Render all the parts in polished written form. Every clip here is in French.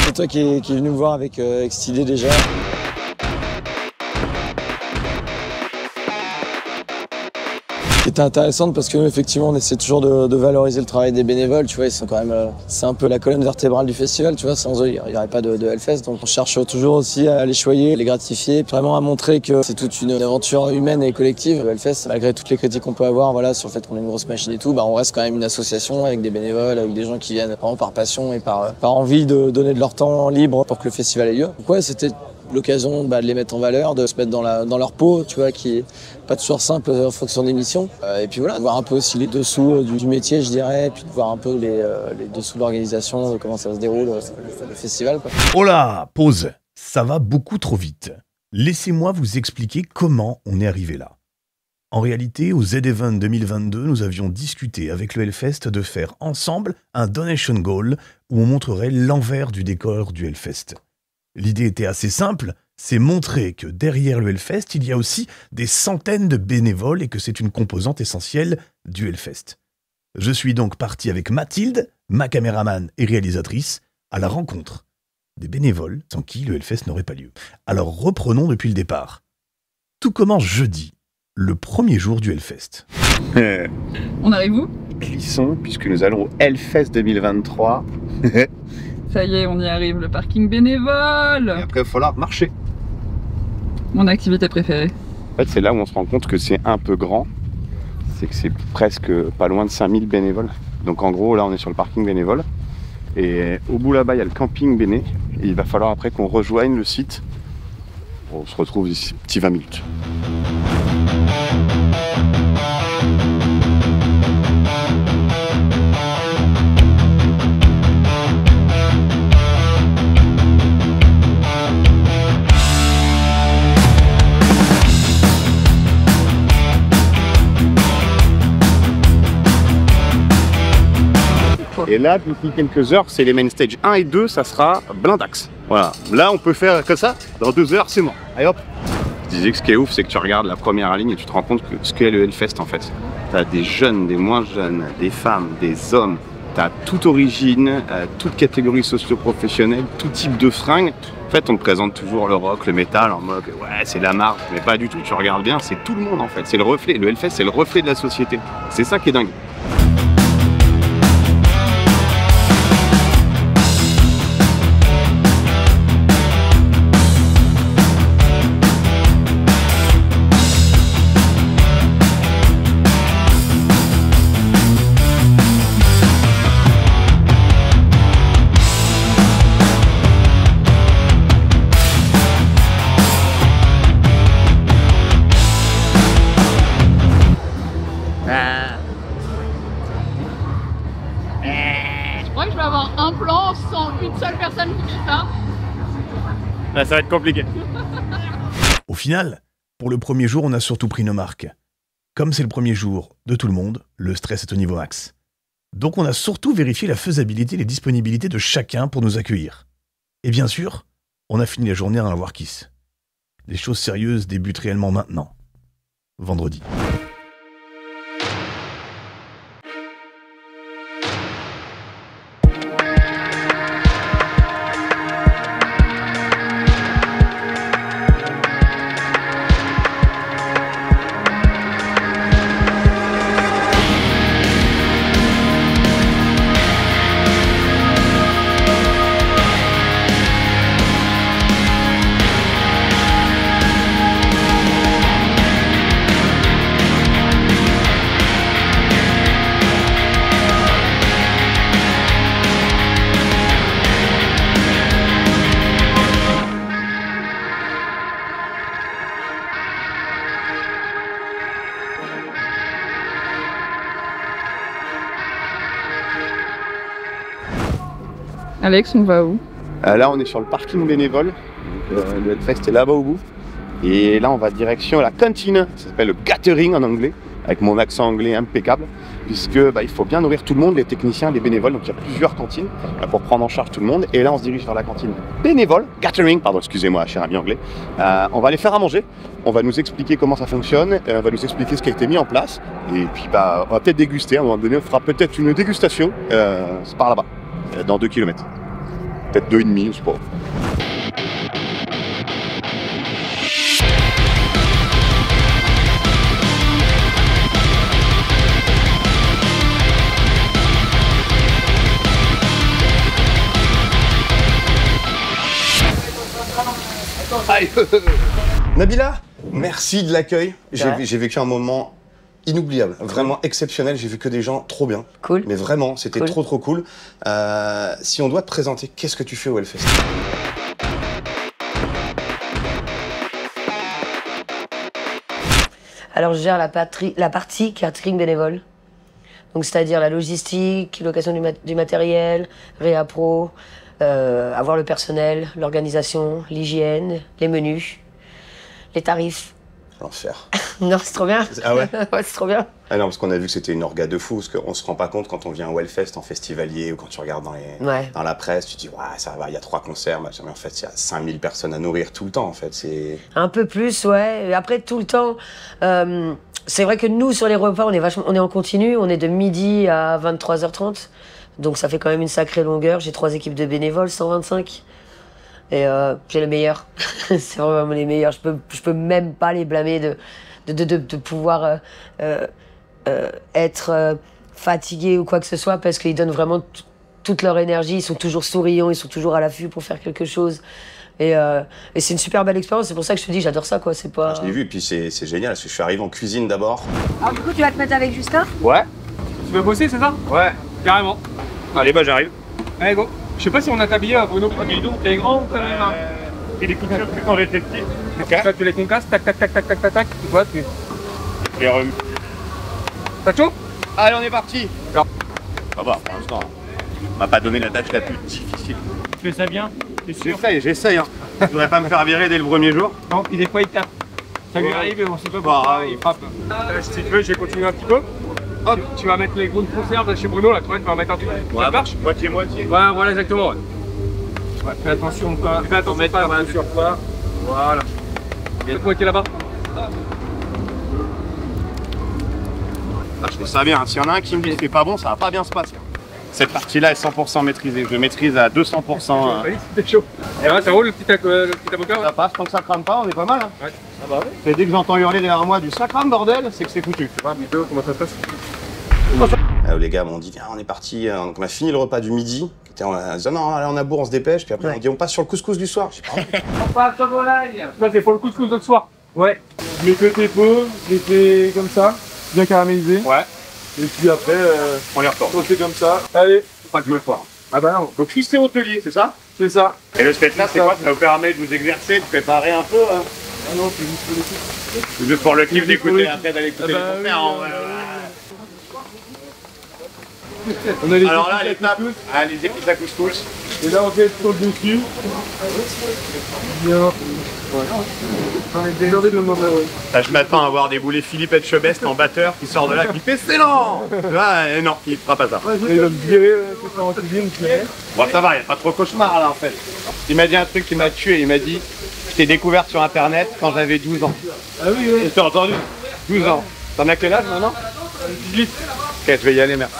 C'est toi qui est venu me voir avec cette idée déjà. Qui était intéressante parce que effectivement on essaie toujours de valoriser le travail des bénévoles, tu vois, ils sont quand même, c'est un peu la colonne vertébrale du festival, tu vois, sans eux il n'y aurait pas de Hellfest, donc on cherche toujours aussi à les choyer, les gratifier, vraiment à montrer que c'est toute une aventure humaine et collective. Le Hellfest, malgré toutes les critiques qu'on peut avoir, voilà, sur le fait qu'on est une grosse machine et tout, on reste quand même une association avec des bénévoles, avec des gens qui viennent vraiment par passion et par envie de donner de leur temps libre pour que le festival ait lieu. Donc ouais, c'était l'occasion de les mettre en valeur, de se mettre dans leur peau, tu vois, qui est pas toujours simple en fonction des missions. Et puis voilà, de voir un peu aussi les dessous du métier, je dirais, et puis de voir un peu les dessous de l'organisation, de comment ça se déroule, le festival, quoi. Oh là, pause. Ça va beaucoup trop vite. Laissez-moi vous expliquer comment on est arrivé là. En réalité, au Z-Event 2022, nous avions discuté avec le Hellfest de faire ensemble un donation goal où on montrerait l'envers du décor du Hellfest. L'idée était assez simple, c'est montrer que derrière le Hellfest, il y a aussi des centaines de bénévoles et que c'est une composante essentielle du Hellfest. Je suis donc parti avec Mathilde, ma caméraman et réalisatrice, à la rencontre des bénévoles sans qui le Hellfest n'aurait pas lieu. Alors reprenons depuis le départ. Tout commence jeudi, le premier jour du Hellfest. On arrive où? Clisson, puisque nous allons au Hellfest 2023. Ça y est, on y arrive, le parking bénévole. Et après, il va falloir marcher. Mon activité préférée. En fait, c'est là où on se rend compte que c'est un peu grand. C'est que c'est presque pas loin de 5000 bénévoles. Donc en gros, là, on est sur le parking bénévole. Et au bout là-bas, il y a le camping béné. Et il va falloir après qu'on rejoigne le site. On se retrouve d'ici petit 20 minutes. Et là, d'ici quelques heures, c'est les main stage 1 et 2, ça sera blindax. Voilà. Là, on peut faire que ça. Dans 2 heures, c'est mort. Allez hop. Je disais que ce qui est ouf, c'est que tu regardes la première ligne et tu te rends compte que ce qu'est le Hellfest en fait. T'as des jeunes, des moins jeunes, des femmes, des hommes. T'as toute origine, toute catégorie socio-professionnelle, tout type de fringues. En fait, on te présente toujours le rock, le métal en mode ouais, c'est la marque, mais pas du tout. Tu regardes bien, c'est tout le monde en fait. C'est le reflet. Le Hellfest, c'est le reflet de la société. C'est ça qui est dingue. Je crois que je vais avoir un plan sans une seule personne qui fait ça. Là, ça va être compliqué. Au final, pour le premier jour, on a surtout pris nos marques. Comme c'est le premier jour de tout le monde, le stress est au niveau max. Donc on a surtout vérifié la faisabilité et les disponibilités de chacun pour nous accueillir. Et bien sûr, on a fini la journée à un War-Kiss. Les choses sérieuses débutent réellement maintenant. Vendredi. Alex, on va où? Là, on est sur le parking bénévole. Le Hellfest est là-bas au bout. Et là, on va direction la cantine. Ça s'appelle le catering en anglais, avec mon accent anglais impeccable. Puisque il faut bien nourrir tout le monde, les techniciens, les bénévoles. Donc il y a plusieurs cantines pour prendre en charge tout le monde. Et là, on se dirige vers la cantine bénévole, catering, pardon, excusez-moi, cher ami anglais. On va les faire à manger. On va nous expliquer comment ça fonctionne. On va nous expliquer ce qui a été mis en place. Et puis, on va peut-être déguster. À un moment donné, on fera peut-être une dégustation. C'est par là-bas, dans 2 km. peut-être 2,5, je sais pas. Nabila, merci de l'accueil. J'ai vécu un moment inoubliable, vraiment exceptionnel. J'ai vu que des gens trop bien. Cool. Mais vraiment, c'était trop cool. Si on doit te présenter, qu'est-ce que tu fais au Hellfest? Alors, je gère la partie catering bénévole. Donc, c'est-à-dire la logistique, location du matériel, réa pro, avoir le personnel, l'organisation, l'hygiène, les menus, les tarifs. L'enfer. Non, c'est trop bien. Ah ouais? Ouais, c'est trop bien. Ah non, parce qu'on a vu que c'était une orga de fou, parce qu'on se rend pas compte quand on vient au Hellfest en festivalier ou quand tu regardes dans la presse, tu te dis, ouais, ça va, il y a 3 concerts, mais en fait, il y a 5000 personnes à nourrir tout le temps, en fait. Un peu plus, ouais. Et après, tout le temps, c'est vrai que nous, sur les repas, on est en continu, on est de midi à 23h30. Donc ça fait quand même une sacrée longueur. J'ai 3 équipes de bénévoles, 125. Et j'ai les meilleurs. C'est vraiment les meilleurs. Je peux même pas les blâmer de pouvoir être fatigués ou quoi que ce soit, parce qu'ils donnent vraiment toute leur énergie. Ils sont toujours souriants, ils sont toujours à l'affût pour faire quelque chose. Et c'est une super belle expérience. C'est pour ça que je te dis, j'adore ça, quoi. C'est pas... Je l'ai vu, et puis c'est génial, parce que je suis arrivé en cuisine d'abord. Alors du coup, tu vas te mettre avec Justin? Ouais. Tu veux bosser, c'est ça? Ouais. Carrément. Allez, bah j'arrive. Allez, go. Je sais pas si on a t'habillé à Bruno. Dis donc, t'es grand quand même. Et les coutures plus quand j'étais petit. Ok. Là, tu les concasses, tac, tac, tac, tac, tac, tac, tac. Tu vois, tu les remets. T'as chaud? Allez, on est parti. Alors. Ça va, pour l'instant. On m'a pas donné la tâche la plus difficile. Tu fais ça bien? T'es sûr? J'essaye. Hein. Je voudrais pas me faire virer dès le premier jour. Non, puis des fois il tape. Ça lui arrive et on sait pas pourquoi, il frappe. Si tu veux, je vais continuer un petit peu. Hop, tu vas mettre les grosses conserves chez Bruno, là, tu vois, tu vas en mettre un truc. Ça marche? Moitié. Ouais, voilà, exactement. Ouais. Ouais, fais attention, quoi. Fais attention, pas sur toi. Voilà. Il y a le moitié là-bas. Ah, je fais ça bien. S'il y en a un qui me dit que c'est pas bon, ça va pas bien se passer. Cette partie-là est 100% maîtrisée. Je maîtrise à 200%. C'était chaud. Et là, ça roule le petit avocat? Ça passe, tant que ça crame pas, on est pas mal. Hein. Ouais. Ah bah oui. Et dès que j'entends hurler derrière moi du ça crame bordel, c'est que c'est foutu. Comment ça se passe? Les gars m'ont dit, viens, on est parti. Donc on a fini le repas du midi. On a dit, non, allez, on a bourre, on se dépêche. Puis après, on dit, on passe sur le couscous du soir. On passe au volaille. Ça, c'est pour le couscous de ce soir. Ouais. Je mets que tes peaux, je les fais comme ça, bien caramélisé. Ouais. Et puis après, on les retourne. On fait comme ça. Allez. Pas que je me foire. Ah bah non. Donc, c'est hôtelier, c'est ça? C'est ça. Et le spectacle là, c'est quoi? Ça vous permet de vous exercer, de préparer un peu. Hein. Ah non, c'est juste pour le kiff. C'est juste pour le kiff d'écouter, après d'aller écouter les concerts. On a les alors là, l'étape, les épices à couscous. Et là, on fait sur le dessus. Bien. Ouais. Là, je m'attends à voir des boulets Philippe Etchebest en batteur qui sort de là qui fait excellent. Non, il fera pas ça. Il va me virer en cuisine. Bon, ça va, il n'y a pas trop cauchemar là en fait. Il m'a dit un truc qui m'a tué. Il m'a dit, je t'ai découvert sur internet quand j'avais 12 ans. Ah oui, oui. T'as entendu? 12 ans. T'en as quel âge maintenant? 18. Ok, je vais y aller, merci.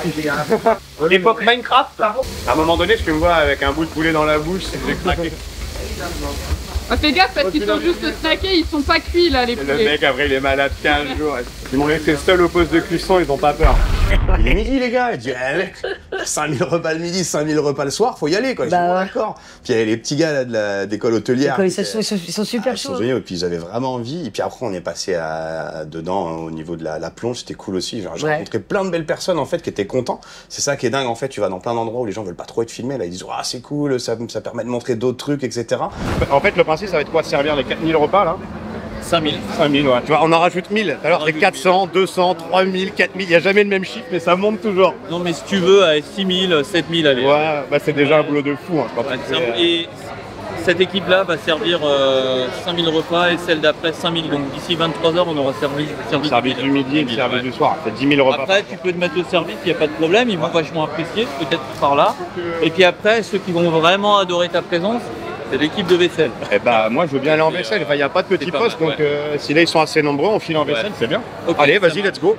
L'époque Minecraft, à un moment donné, je me vois avec un bout de poulet dans la bouche, j'ai craqué. Ah, fais gaffe parce qu'ils sont juste snackés, ils sont pas cuits là les poulets. Le mec après il est malade 15 jours. Ils m'ont laissé seul au poste de cuisson, ils ont pas peur. Il est midi les gars, il dit 5000 repas le midi, 5000 repas le soir, faut y aller quoi. Bah ouais. D'accord. Puis il y avait les petits gars là, d'école hôtelière. Ils sont super chauds. Ils sont géniaux, et puis ils avaient vraiment envie. Et puis après on est passé dedans au niveau de la plonge, c'était cool aussi. J'ai rencontré plein de belles personnes en fait qui étaient contents. C'est ça qui est dingue en fait, tu vas dans plein d'endroits où les gens veulent pas trop être filmés, là ils disent c'est cool, ça permet de montrer d'autres trucs, etc. En fait le principe ça va être quoi? Servir les 4000 repas là? 5000. 5000, ouais. Tu vois, on en rajoute 1000. Alors, c'est 400, 200, 3000, 4000. Il n'y a jamais le même chiffre, mais ça monte toujours. Non, mais si tu veux, à 6000, 7000, allez. Ouais, bah c'est déjà un boulot de fou. Hein, et cette équipe-là va servir 5000 repas et celle d'après 5000. Donc, d'ici 23h, on aura servi du midi et servi du soir. C'est 10 000 repas. Après, tu peux te mettre au service, il n'y a pas de problème. Ils vont vachement apprécier, peut-être par là. Et puis après, ceux qui vont vraiment adorer ta présence, c'est l'équipe de vaisselle. Eh bah moi je veux bien aller en vaisselle, il n'y a pas de petits postes, donc si là ils sont assez nombreux, on file en vaisselle, c'est bien. Okay, allez, vas-y, let's go.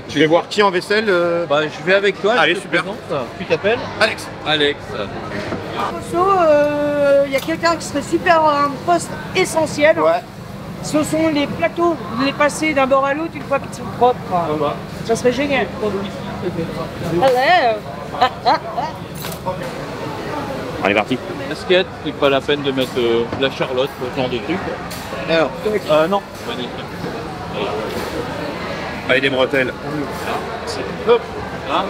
Je vais voir qui en vaisselle. Bah, je vais avec toi. Allez, super. Tu t'appelles? Alex. Alex. Il y a quelqu'un qui serait super à un poste essentiel. Ouais. Ce sont les plateaux, les passer d'un bord à l'autre une fois qu'ils sont propres. Ça serait génial. Allez. On est parti. Basket, c'est pas la peine de mettre la Charlotte, ce genre de truc. Alors, Non. Magnifique. allez, des bretelles. Hop. Là.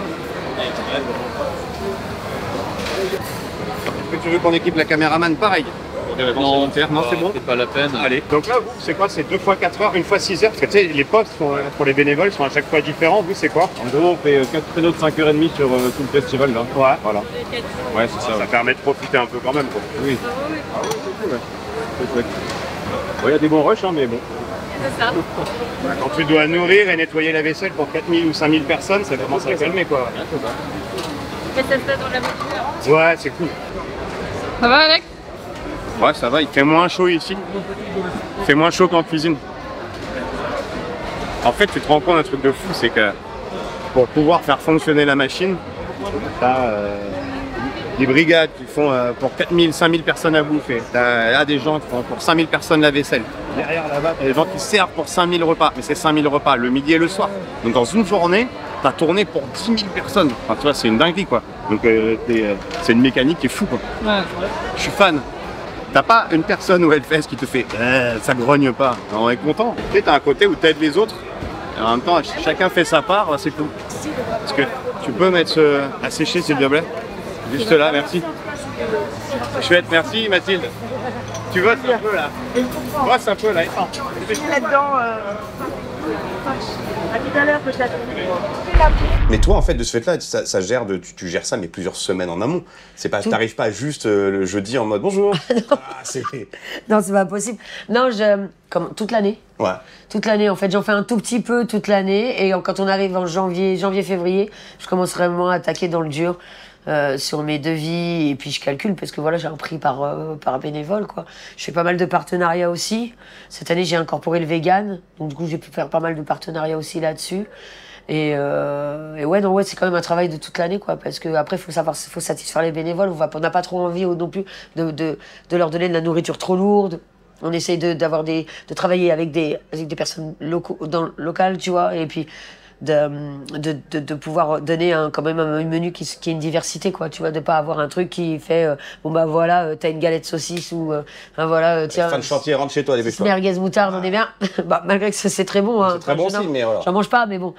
Est-ce que tu veux qu'on équipe la caméraman pareil? Non, non, c'est bon. C'est pas la peine. Allez, donc là, vous, c'est quoi? C'est 2 fois 4 heures, 1 fois 6 heures? Parce que tu sais, les postes pour les bénévoles sont à chaque fois différents. Vous, c'est quoi? En gros, on fait 4 créneaux de 5h30 sur tout le festival là. Ouais. Voilà. Ouais, c'est ça. Ça permet de profiter un peu quand même, quoi. Oui. Ah oui, c'est cool, ouais. C'est chouette. Bon, il y a des bons rushs, hein, mais bon. C'est ça. Quand tu dois nourrir et nettoyer la vaisselle pour 4000 ou 5000 personnes, ça commence à calmer, quoi. Et ça se fait dans la voiture. Ouais, c'est cool. Ça va, Alex? Ouais, ça va, il fait moins chaud ici. Il fait moins chaud qu'en cuisine. En fait, tu te rends compte d'un truc de fou, c'est que pour pouvoir faire fonctionner la machine, t'as des brigades qui font pour 4000, 5000 personnes à bouffer. T'as là des gens qui font pour 5000 personnes la vaisselle. Derrière là-bas, t'as des gens qui servent pour 5000 repas. Mais c'est 5000 repas, le midi et le soir. Donc dans une journée, t'as tourné pour 10 000 personnes. Enfin, tu vois, c'est une dinguerie, quoi. Donc c'est une mécanique qui est fou, quoi. Ouais. Je suis fan. T'as pas une personne au Hellfest qui te fait ça grogne pas. On est content. Tu sais, t'as un côté où t'aides les autres. Et en même temps, chacun fait sa part, bah, c'est cool. Parce que tu peux mettre à sécher, s'il te plaît. Juste là, merci. Chouette, merci Mathilde. Tu votes un peu là. Vote un peu là. Je suis là-dedans. À tout à l'heure peut-être. Mais toi, en fait, de ce fait-là, ça gère tu gères ça, mais plusieurs semaines en amont. C'est pas, t'arrives pas juste le jeudi en mode bonjour. Non, c'est pas possible. Non, comme toute l'année. Ouais. Toute l'année, en fait, j'en fais un tout petit peu toute l'année. Et quand on arrive en janvier, février, je commence vraiment à attaquer dans le dur. Sur mes devis, et puis je calcule parce que voilà, j'ai un prix par bénévole, quoi. Je fais pas mal de partenariats aussi. Cette année, j'ai incorporé le vegan, donc du coup, j'ai pu faire pas mal de partenariats aussi là-dessus. Et ouais, non, ouais, c'est quand même un travail de toute l'année, quoi, parce que après, faut satisfaire les bénévoles. On n'a pas trop envie non plus de leur donner de la nourriture trop lourde. On essaye de travailler avec des personnes locales, tu vois, et puis de pouvoir donner quand même un menu qui ait une diversité, quoi, tu vois, de pas avoir un truc qui fait bon bah voilà, t'as une galette saucisse ou voilà, tiens, fin de chantier, rentre chez toi, dépêche-toi. Merguez moutarde, on est bien. Bah, malgré que c'est très bon, hein, c'est très bon aussi, mais voilà. J'en mange pas, mais bon,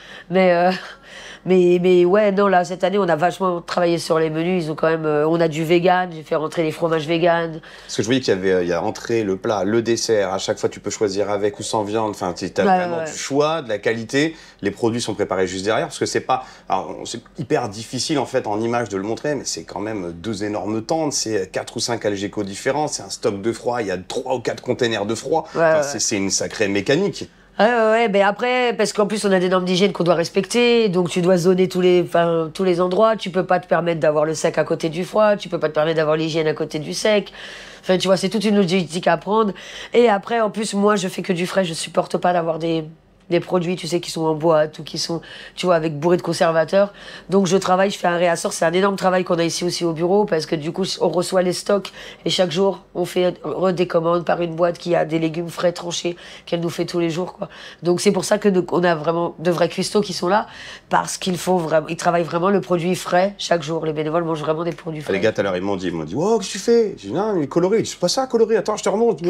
mais ouais, non, là, cette année, on a vachement travaillé sur les menus. Ils ont quand même, on a du vegan, j'ai fait rentrer les fromages vegan. Parce que je voyais qu'il y a entrée, le plat, le dessert. À chaque fois, tu peux choisir avec ou sans viande. Enfin, tu as vraiment du choix, de la qualité. Les produits sont préparés juste derrière. Parce que c'est pas, alors, c'est hyper difficile, en fait, en image de le montrer, mais c'est quand même 2 énormes tentes. C'est 4 ou 5 Algeco différents. C'est un stock de froid. Il y a 3 ou 4 containers de froid. C'est une sacrée mécanique. Ouais, mais après, parce qu'en plus on a des normes d'hygiène qu'on doit respecter, donc tu dois zoner tous les endroits, tu peux pas te permettre d'avoir le sec à côté du froid, tu peux pas te permettre d'avoir l'hygiène à côté du sec. Enfin, tu vois, c'est toute une logistique à prendre. Et après, en plus, moi, je fais que du frais, je supporte pas d'avoir des produits, tu sais, qui sont en boîte ou qui sont, tu vois, avec bourrés de conservateurs. Donc je travaille, je fais un réassort. C'est un énorme travail qu'on a ici aussi au bureau parce que du coup, on reçoit les stocks et chaque jour, on fait des commandes par une boîte qui a des légumes frais tranchés qu'elle nous fait tous les jours, quoi. Donc c'est pour ça que on a vraiment de vrais cuistots qui sont là parce qu'ils travaillent vraiment le produit frais chaque jour. Les bénévoles mangent vraiment des produits frais. Les gars, tout à l'heure, ils m'ont dit, wow, qu'est-ce que tu fais? J'ai dit, non, il est coloré. C'est pas ça, coloré. Attends, je te remonte.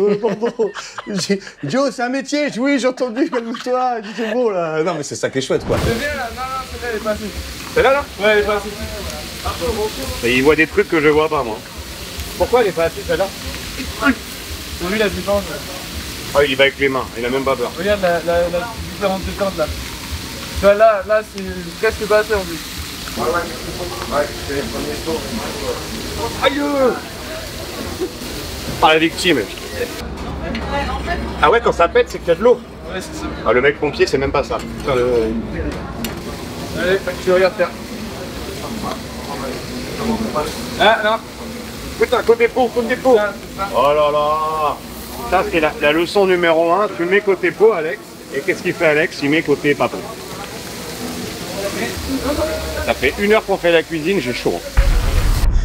J'ai dit, oh, c'est un métier. J'ai dit, oui, j'ai entendu, calme-toi. C'est beau là. Non mais c'est ça qui est chouette, quoi. C'est bien là, non, celle-là elle est pas assez. Celle-là là? Ouais, elle est pas assez. Et il voit des trucs que je vois pas, moi. Pourquoi elle est pas assez celle-là? T'as vu la différence? Ah, il y va avec les mains, il a même pas peur. Regarde la différence de teinte là. Tu vois là c'est presque pas assez en plus. Ouais, c'est les premiers tours. Aïe! Ah, la victime. Ah ouais, quand ça pète, c'est qu'il y a de l'eau. Ouais, c'est ça. Ah, le mec pompier, c'est même pas ça. Putain, allez, tu regardes terre. Ah non. Putain, côté pot, côté pot. Oh là là. Ça, c'est la leçon numéro 1. Tu mets côté pot, Alex. Et qu'est-ce qu'il fait, Alex? Il met côté papon. Ça fait 1 heure qu'on fait la cuisine, j'ai chaud.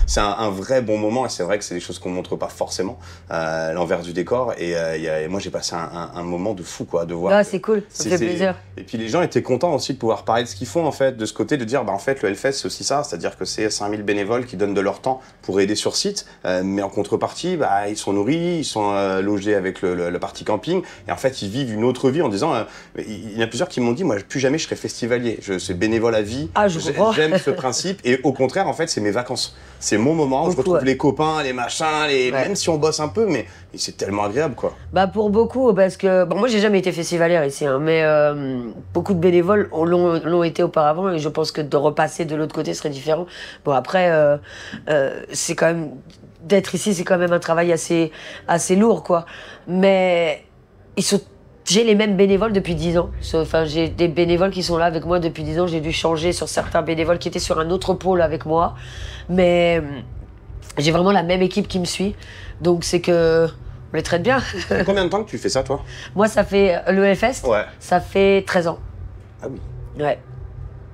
c'est un vrai bon moment et c'est vrai que c'est des choses qu'on montre pas forcément, l'envers du décor et moi j'ai passé un moment de fou quoi, de voir. Ah, c'est cool, ça fait plaisir. Et puis les gens étaient contents aussi de pouvoir parler de ce qu'ils font en fait, de ce côté de dire bah en fait le Hellfest c'est aussi ça, c'est-à-dire que c'est 5000 bénévoles qui donnent de leur temps pour aider sur site, mais en contrepartie bah ils sont nourris, ils sont logés avec le party camping et en fait ils vivent une autre vie en disant il y en a plusieurs qui m'ont dit moi plus jamais je serai festivalier, je suis bénévole à vie. Ah, je comprends. J'aime ce principe et au contraire en fait c'est mes vacances, c'est mon moment, je retrouve les copains, les machins, même si on bosse un peu mais c'est tellement agréable quoi. Bah pour beaucoup parce que bon moi j'ai jamais été festivalière ici hein, mais beaucoup de bénévoles l'ont été auparavant et je pense que de repasser de l'autre côté serait différent. Bon après c'est quand même d'être ici c'est quand même un travail assez lourd quoi, mais j'ai les mêmes bénévoles depuis 10 ans. Enfin, j'ai des bénévoles qui sont là avec moi depuis 10 ans. J'ai dû changer sur certains bénévoles qui étaient sur un autre pôle avec moi. Mais j'ai vraiment la même équipe qui me suit. Donc c'est que on les traite bien. Combien de temps que tu fais ça, toi? Moi, ça fait le Hellfest. Ouais. Ça fait 13 ans. Ah oui. Ouais.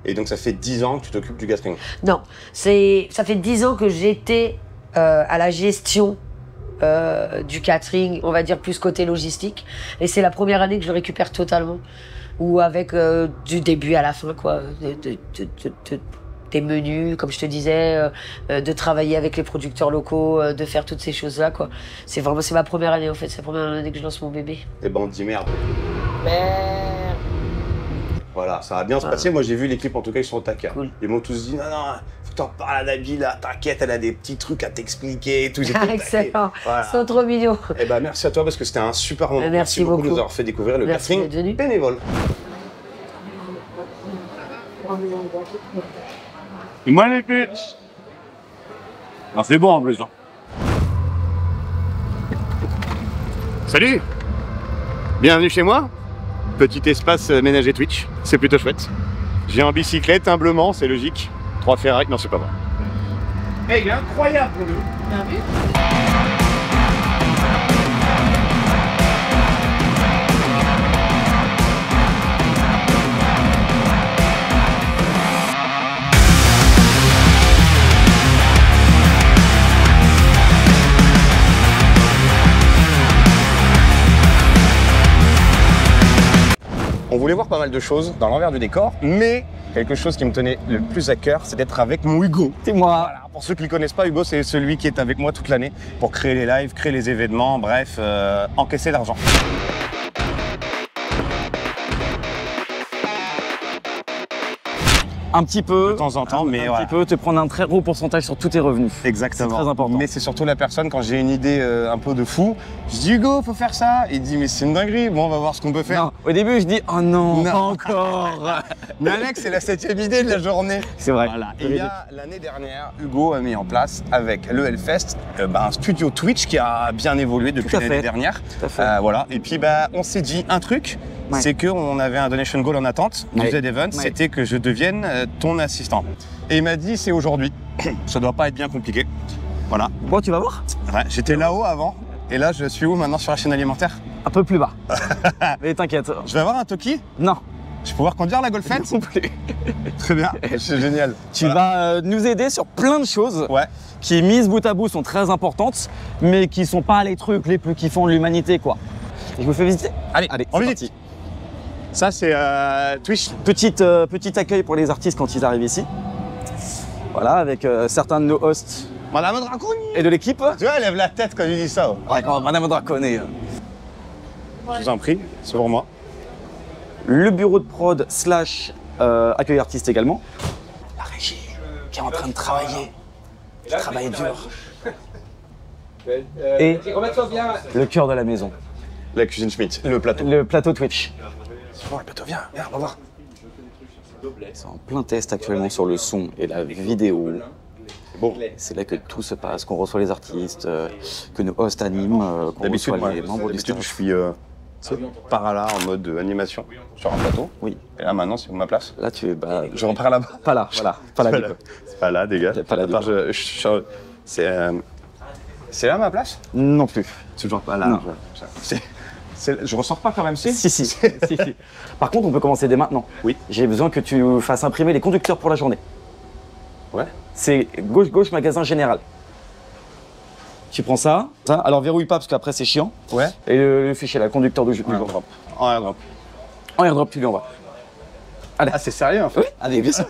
Et donc ça fait 10 ans que tu t'occupes du catering? Non, ça fait 10 ans que j'étais à la gestion du catering, on va dire plus côté logistique. Et c'est la première année que je le récupère totalement. Ou avec du début à la fin, quoi. Des menus, comme je te disais, de travailler avec les producteurs locaux, de faire toutes ces choses-là, quoi. C'est ma première année, en fait. C'est la première année que je lance mon bébé. Et ben on te dit merde. Merde. Voilà, ça va bien se passer. Moi, j'ai vu l'équipe, en tout cas, ils sont au taquet. Cool. Ils m'ont tous dit, non, faut que t'en parles à Nabil, là, t'inquiète, elle a des petits trucs à t'expliquer et tout. Excellent, voilà. Ils sont trop mignons. Et ben merci à toi, parce que c'était un super moment. Merci beaucoup de nous avoir fait découvrir le catering bénévole. Moi, les bitches. Non, c'est bon, en plus. Salut. Bienvenue chez moi. Petit espace ménager Twitch, c'est plutôt chouette. J'ai en bicyclette, humblement, c'est logique. 3 Ferrari, non c'est pas vrai. Hey, il est incroyable pour nous. Bien vu. On voulait voir pas mal de choses dans l'envers du décor, mais quelque chose qui me tenait le plus à cœur, c'est d'être avec mon Hugo. C'est moi. Voilà, pour ceux qui ne le connaissent pas, Hugo, c'est celui qui est avec moi toute l'année pour créer les lives, créer les événements, bref, encaisser l'argent. Un petit peu, de temps en temps, mais un petit peu, te prendre un très gros pourcentage sur tous tes revenus. Exactement. C'est très important. Mais c'est surtout la personne, quand j'ai une idée un peu de fou, je dis Hugo, faut faire ça. Il dit mais c'est une dinguerie, bon on va voir ce qu'on peut faire. Non, au début je dis oh non, pas encore. Mais Alex, c'est la 7e idée de la journée. C'est vrai. Voilà. Et il y a l'année dernière, Hugo a mis en place avec le Hellfest un studio Twitch qui a bien évolué depuis l'année dernière. Tout à fait. Voilà. Et puis on s'est dit un truc. Ouais. C'est qu'on avait un donation goal en attente du Z-Event, c'était que je devienne ton assistant. Et il m'a dit c'est aujourd'hui, ça doit pas être bien compliqué. Voilà. Bon, tu vas voir. Ouais, j'étais là-haut avant, et là je suis où maintenant sur la chaîne alimentaire? Un peu plus bas. Mais t'inquiète. Je vais avoir un Toki? Non. Je vais pouvoir conduire la Golfette? Non plus. Très bien, c'est génial. Tu vas nous aider sur plein de choses qui, mises bout à bout, sont très importantes, mais qui sont pas les trucs les plus kiffants de l'humanité, quoi. Et je me fais visiter. Allez, on c'est visite. parti. Ça, c'est Twitch. Petit accueil pour les artistes quand ils arrivent ici. Voilà, avec certains de nos hosts. Madame Draconi. Et de l'équipe. Tu vois, elle lève la tête quand je dis ça. Ouais, quand Madame Draconi. Je vous en prie, c'est pour moi. Le bureau de prod / accueil artiste également. La régie qui est en train de travailler. Je travaille dur. Et le cœur de la maison. La cuisine Schmitt, le plateau. Le plateau Twitch. Bon, le plateau, viens, on va voir. C'est en plein test actuellement sur le son et la vidéo. Bon. C'est là que tout se passe, qu'on reçoit les artistes, que nos hosts animent, qu'on reçoit les membres du staff. Je suis par là en mode animation sur un plateau. Oui. Et là maintenant, c'est où ma place? Là, tu es. Je repars là-bas. Pas là, voilà. Pas là, c'est pas là, dégage. Pas là, c'est là ma place? Non plus. Toujours pas là. Non. Je ressors pas quand même, si? Si. Par contre, on peut commencer dès maintenant. Oui. J'ai besoin que tu fasses imprimer les conducteurs pour la journée. Ouais. c'est gauche-gauche, magasin général. Tu prends ça, alors verrouille pas parce qu'après c'est chiant. Ouais. Et le fichier là, le conducteur du airdrop. En airdrop. En airdrop, tu lui envoies. Allez. Ah, c'est sérieux en fait. Oui, allez, bien sûr.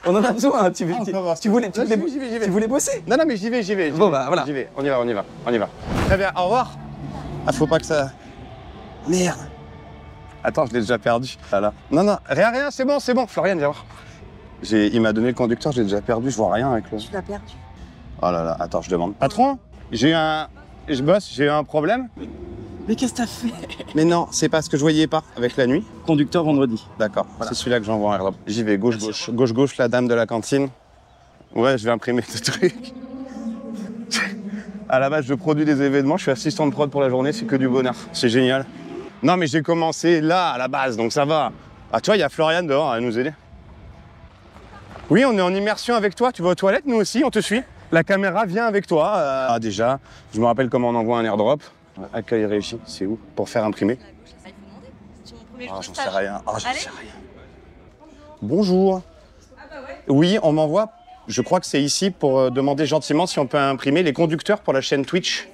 On en a besoin, hein. Tu voulais bosser. Non, mais j'y vais. Bon, bah voilà. J'y vais, on y va. Très bien, au revoir. Ah, faut pas que ça... Merde. Attends, je l'ai déjà perdu. Voilà. Non, rien, c'est bon. Florian, viens voir. Il m'a donné le conducteur, je l'ai déjà perdu, je vois rien avec le... Tu l'as perdu. Oh là là, attends, je demande. Patron, je bosse, j'ai eu un problème. Mais qu'est-ce que t'as fait? Mais non, c'est parce que je voyais pas avec la nuit. Conducteur vendredi. D'accord, voilà. C'est celui-là que j'envoie en airdrop. J'y vais, gauche, la dame de la cantine. Ouais, je vais imprimer ce truc. À la base, je produis des événements, je suis assistant de prod pour la journée, c'est que du bonheur. C'est génial. Non, mais j'ai commencé là, à la base, donc ça va. Ah, tu vois, il y a Florian dehors à nous aider. Oui, on est en immersion avec toi. Tu vas aux toilettes, nous aussi, on te suit. La caméra vient avec toi. Ah, déjà, je me rappelle comment on envoie un airdrop. Accueil réussi, c'est où? Pour faire imprimer. Ah, j'en sais rien. Bonjour. Oui, on m'envoie. Je crois que c'est ici pour demander gentiment si on peut imprimer les conducteurs pour la chaîne Twitch.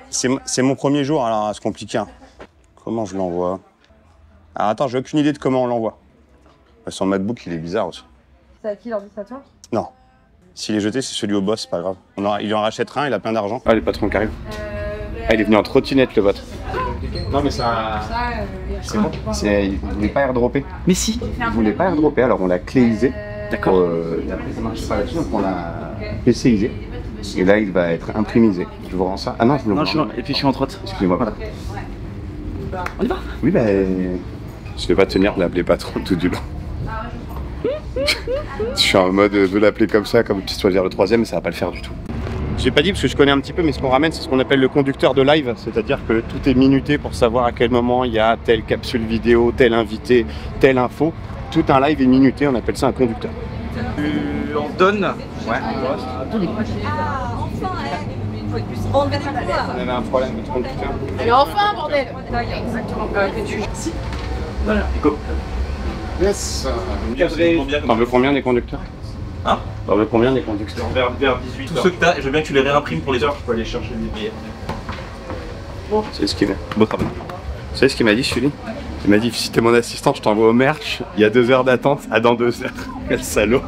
C'est mon premier jour, alors c'est compliqué. Hein. Comment je l'envoie? Alors attends, j'ai aucune idée de comment on l'envoie. Son MacBook, il est bizarre aussi. C'est à qui l'ordinateur? Non. S'il est jeté, c'est celui au boss, c'est pas grave. Il en rachètera un, il a plein d'argent. Ah, le patron qui arrive. Ah, il est venu en trottinette, le bot. Non, mais ça... C'est bon. Il voulait pas airdropper. Mais si. Il voulait pas airdropper, alors on l'a cléisé. D'accord. Et après, ça marche pas là-dessus, donc on l'a PCisé. Et là, il va être imprimisé. Je vous rends ça. Ah non, je vous le rends. Et puis je suis en trotte. Excusez-moi. Voilà. On y va? Oui, je vais pas tenir de l'appeler patron tout du long. Je suis en mode de l'appeler comme ça, comme si tu dois dire le troisième, mais ça va pas le faire du tout. J'ai pas dit parce que je connais un petit peu, mais ce qu'on ramène, c'est ce qu'on appelle le conducteur de live, c'est-à-dire que tout est minuté pour savoir à quel moment il y a telle capsule vidéo, tel invité, telle info. Tout un live est minuté, on appelle ça un conducteur. On donne. Ouais. On avait un problème de conducteur. Allez, enfin, bordel! Voilà. Go. Yes. T'en veux combien des conducteurs? Hein? T'en veux combien des conducteurs? Vers 18. Tous ceux que t'as, je veux bien que tu les réimprimes pour les heures, je peux aller chercher des billets. Bon. C'est ce qu'il veut. Beau travail. Vous savez ce qu'il m'a dit, Sully? Il m'a dit, si t'es mon assistant, je t'envoie au merch, il y a 2 heures d'attente, dans 2 heures. Quel salaud.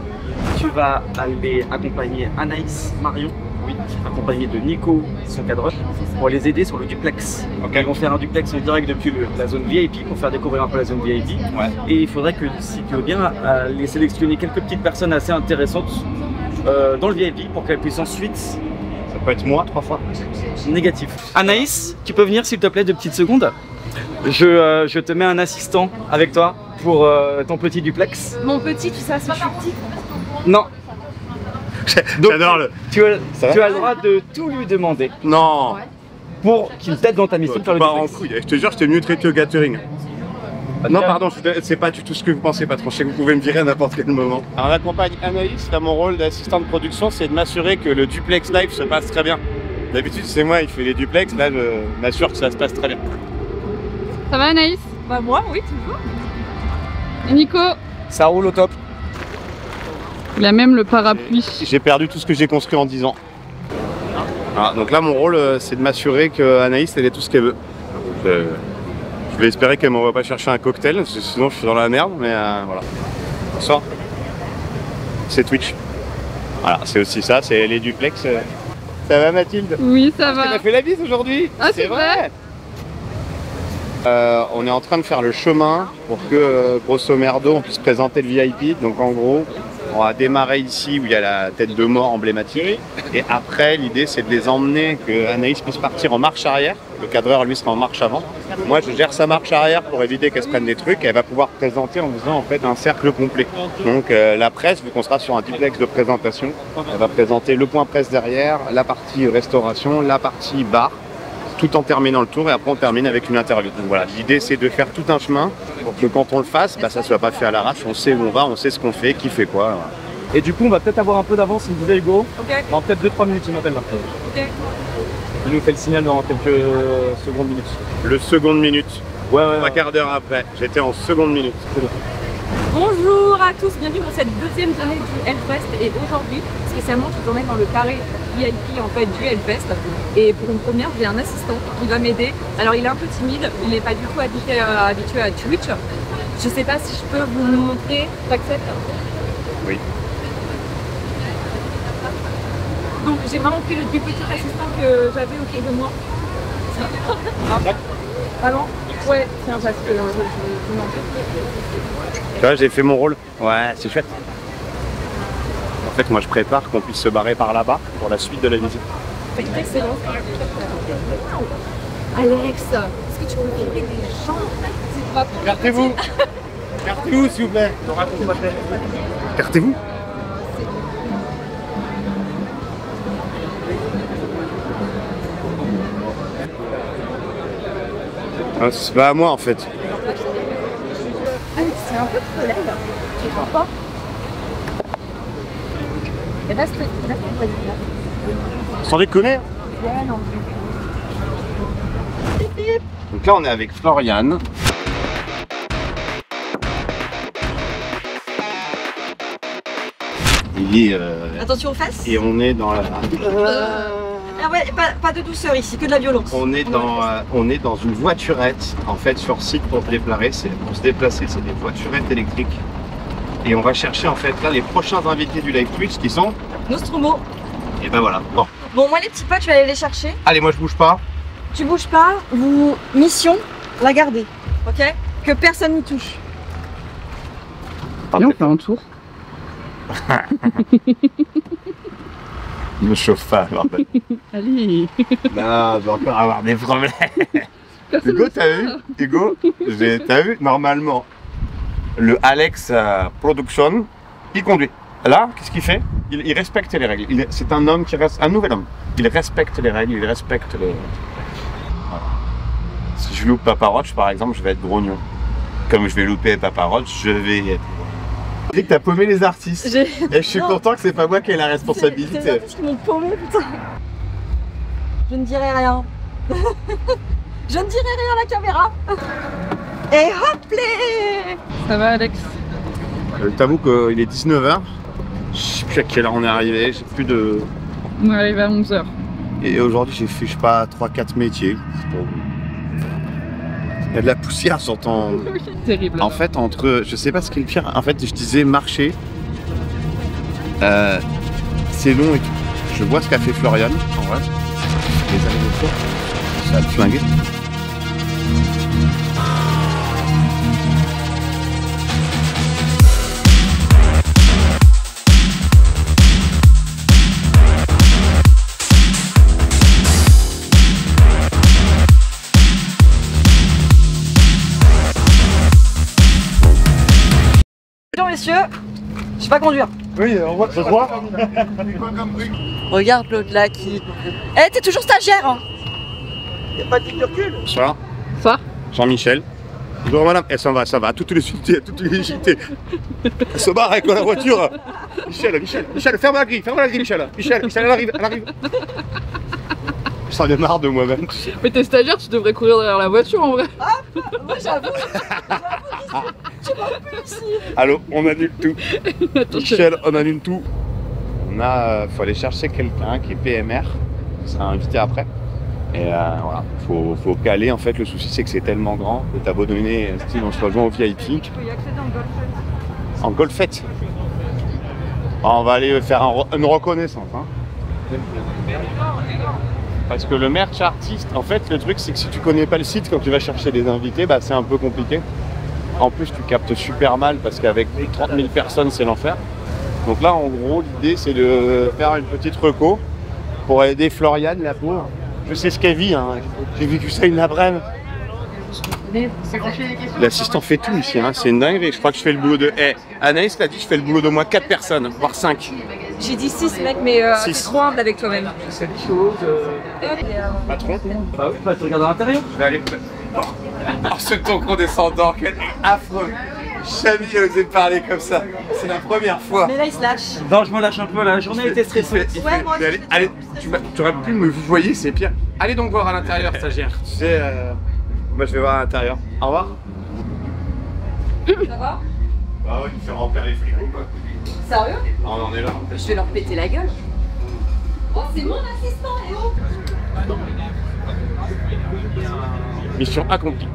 Tu vas aller accompagner Anaïs, Marion, oui, accompagné de Nico, son cadreur, pour les aider sur le duplex. Okay. Ils vont faire un duplex en direct depuis la zone VIP pour faire découvrir un peu la zone VIP. Ouais. Et il faudrait que, si tu veux bien, les sélectionner quelques petites personnes assez intéressantes dans le VIP pour qu'elles puissent ensuite... Ça peut être moi 3 fois. Négatif. Anaïs, tu peux venir s'il te plaît 2 petites secondes? Je te mets un assistant avec toi pour ton petit duplex. Mon petit, tu sais, c'est petit. Non. J'adore le... Tu as le droit de tout lui demander. Non. Pour qu'il t'aide dans ta mission de faire le duplex. En couille. Je te jure, je t'ai mieux traité au Gathering. Non, pardon, c'est pas du tout ce que vous pensez, patron. Je sais que vous pouvez me virer à n'importe quel moment. Alors, j'accompagne Anaïs. Là, mon rôle d'assistant de production, c'est de m'assurer que le duplex live se passe très bien. D'habitude, c'est moi, il fait les duplex. Là, je m'assure que ça se passe très bien. Ça va, Anaïs? Bah, moi, oui, toujours. Et Nico? Ça roule au top. Il a même le parapluie. J'ai perdu tout ce que j'ai construit en 10 ans. Ah, donc là, mon rôle, c'est de m'assurer qu'Anaïs, elle ait tout ce qu'elle veut. Je vais espérer qu'elle m'envoie pas chercher un cocktail, parce que sinon je suis dans la merde, mais voilà. Bonsoir. C'est Twitch. Voilà, c'est aussi ça, c'est les duplex. Ça va, Mathilde? Oui, ça va. Tu m'as fait la bise aujourd'hui? Ah, c'est vrai? On est en train de faire le chemin pour que, grosso merdo, on puisse présenter le VIP. Donc en gros, on va démarrer ici où il y a la tête de mort emblématique. Et après, l'idée, c'est de les emmener, que Anaïs puisse partir en marche arrière. Le cadreur, lui, sera en marche avant. Moi, je gère sa marche arrière pour éviter qu'elle se prenne des trucs. Elle va pouvoir présenter en faisant en fait un cercle complet. Donc la presse, vu qu'on sera sur un duplex de présentation, elle va présenter le point presse derrière, la partie restauration, la partie bar, tout en terminant le tour, et après on termine avec une interview. Donc voilà, l'idée c'est de faire tout un chemin pour que quand on le fasse, ça ne soit pas fait à l'arrache, on sait où on va, on sait ce qu'on fait, qui fait quoi. Voilà. Et du coup, on va peut-être avoir un peu d'avance, il me disait Hugo. Ok. Dans peut-être 2-3 minutes, il m'appelle là. Ok. Il nous fait le signal dans quelques secondes minutes. Le seconde minute. Ouais. 3 quarts d'heure après, j'étais en seconde minute. Bonjour à tous, bienvenue dans cette deuxième journée du Hellfest. Et aujourd'hui, spécialement, je vous emmène dans le carré VIP en fait, du Hellfest. Et pour une première, j'ai un assistant qui va m'aider. Alors il est un peu timide, il n'est pas du tout habitué à Twitch. Je sais pas si je peux vous montrer, t'acceptes? Oui. Donc j'ai vraiment pris le plus petit assistant que j'avais autour de moi. Ah non? Ouais, tiens, parce que Tu vois, j'ai fait mon rôle. Ouais, c'est chouette. En fait, moi, je prépare qu'on puisse se barrer par là-bas pour la suite de la visite. Excellent. Alex, est-ce que tu peux filmer des gens? Écartez-vous. Écartez-vous, s'il vous plaît. Écartez-vous. Ah, c'est pas à moi en fait. Alex, c'est un peu de soleil. Tu crois pas? Et là, c'est pas du tout. Sans déconner. Ouais, non. Donc là, on est avec Florian. Il est. Attention aux fesses. Et on est dans la. Ah ouais, pas de douceur ici, que de la violence. On est dans une voiturette en fait sur site pour se déplacer. C'est des voiturettes électriques. Et on va chercher en fait là les prochains invités du live Twitch qui sont Nostromo. Et ben voilà. Bon. Bon, moi les petits pas, tu vas aller les chercher. Allez, moi je bouge pas. Tu bouges pas, mission, la garder. Ok? Que personne n'y touche. Viens, on fait un tour. Ne me chauffe pas, bordel. Allez. Non, je vais encore avoir des problèmes. Hugo, t'as vu? Hugo, t'as vu? Normalement, le Alex Production, il conduit. Là, qu'est-ce qu'il fait? Il respecte les règles. C'est un homme qui reste, un nouvel homme. Il respecte les règles, il respecte les... Voilà. Si je loupe Papa Roach, par exemple, je vais être grognon. Comme je vais louper Papa Roach, je vais être... Tu dis que t'as paumé les artistes. Et je suis content que c'est pas moi qui ai la responsabilité. C'est les artistes qui m'ont paumé, putain. Je ne dirai rien. Je ne dirai rien à la caméra. Et hop les. Ça va, Alex? Je t'avoue qu'il est 19h. Je sais plus à quelle heure on est arrivé. J'ai plus de... On est arrivé à 11h. Et aujourd'hui, j'ai fait, je sais pas, 3-4 métiers. Il y a de la poussière sur ton... Oui, terrible. En fait, entre... Je sais pas ce qui est le pire. En fait, je disais marcher. C'est long et tout. Je vois ce qu'a fait Florian, en vrai. Les années ça a le flingué. Bonjour messieurs, je sais pas conduire. Oui, on voit, ça se voit. Regarde l'autre là qui... Eh, t'es toujours stagiaire hein. Y'a pas de ligne de recul. Bonsoir. Bonsoir. Jean-Michel. Bonjour madame, elle s'en va, ça va, toutes les suites, toutes les légitités. Elle se barre avec la voiture. Michel, ferme la grille, Michel, elle arrive. J'en ai marre de moi-même. Mais t'es stagiaire, tu devrais courir derrière la voiture en vrai. Ah, moi j'avoue, tu m'en plus ici. Allô, on annule tout. Michel, on annule tout. Faut aller chercher quelqu'un qui est PMR, qui sera invité après. Et voilà, faut caler. En fait, le souci c'est que c'est tellement grand que t'as beau donner style on se rejoint au VIP. Tu peux y accéder en golfette. On va aller faire une reconnaissance. Hein. Parce que le merch artiste, en fait, le truc c'est que si tu connais pas le site quand tu vas chercher des invités, bah c'est un peu compliqué. En plus, tu captes super mal parce qu'avec 30 000 personnes, c'est l'enfer. Donc là, en gros, l'idée c'est de faire une petite reco pour aider Florian, la pauvre. Je sais ce qu'elle vit, hein. J'ai vécu ça une après-midi. L'assistant fait tout ici, hein. C'est une dinguerie. Je crois que je fais le boulot de... Anaïs l'a dit, je fais le boulot de moins 4 personnes, voire 5. J'ai dit 6 mec, mais t'es trop humble avec toi-même. C'est des choses... Patron? Bah oui, bah tu regardes à l'intérieur. Je vais aller... Oh, ce ton condescendant, quel affreux. Jamais osé parler comme ça. C'est la première fois. Mais là, il se lâche. Non, je me lâche un peu, la journée était stressante. Ouais, moi aussi. Allez, tu aurais pu me voyer, c'est pire. Allez donc voir à l'intérieur, stagiaire. Tu sais, moi je vais voir à l'intérieur. Au revoir. Ça va? Bah ouais, tu fais remplir les frigos quoi. Sérieux? Ah, on en est là. Je vais leur péter la gueule. Oh, c'est mon assistant, Léo. Mission accomplie.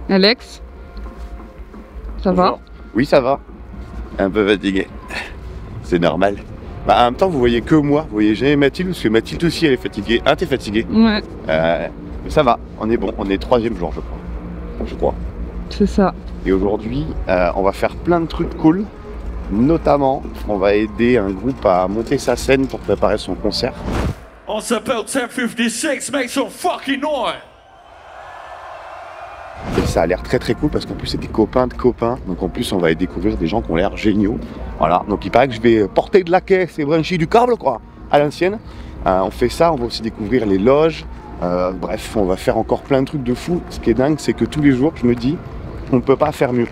Alex, ça va? Oui, ça va. Un peu fatigué. C'est normal. Bah, en même temps, vous voyez que moi. Vous voyez jamais Mathilde, parce que Mathilde aussi, elle est fatiguée. Ah, t'es fatigué? Ouais. Mais ça va, on est bon. On est 3e jour, je crois. Je crois. C'est ça. Et aujourd'hui, on va faire plein de trucs cool. Notamment, on va aider un groupe à monter sa scène pour préparer son concert. On s'appelle 1056, make some fucking noise! Et ça a l'air très très cool parce qu'en plus c'est des copains de copains. Donc en plus on va y découvrir des gens qui ont l'air géniaux. Voilà, donc il paraît que je vais porter de la caisse et brancher du câble quoi, à l'ancienne. On fait ça, on va aussi découvrir les loges. Bref, on va faire encore plein de trucs de fou. Ce qui est dingue, c'est que tous les jours je me dis, on ne peut pas faire mieux.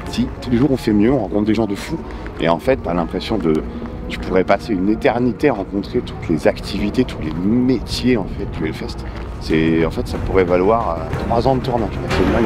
Si, tous les jours on fait mieux, on rencontre des gens de fous. Et en fait, t'as l'impression de... Tu pourrais passer une éternité à rencontrer toutes les activités, tous les métiers en fait du Hellfest. En fait, ça pourrait valoir 3 ans de tournage. C'est dingue.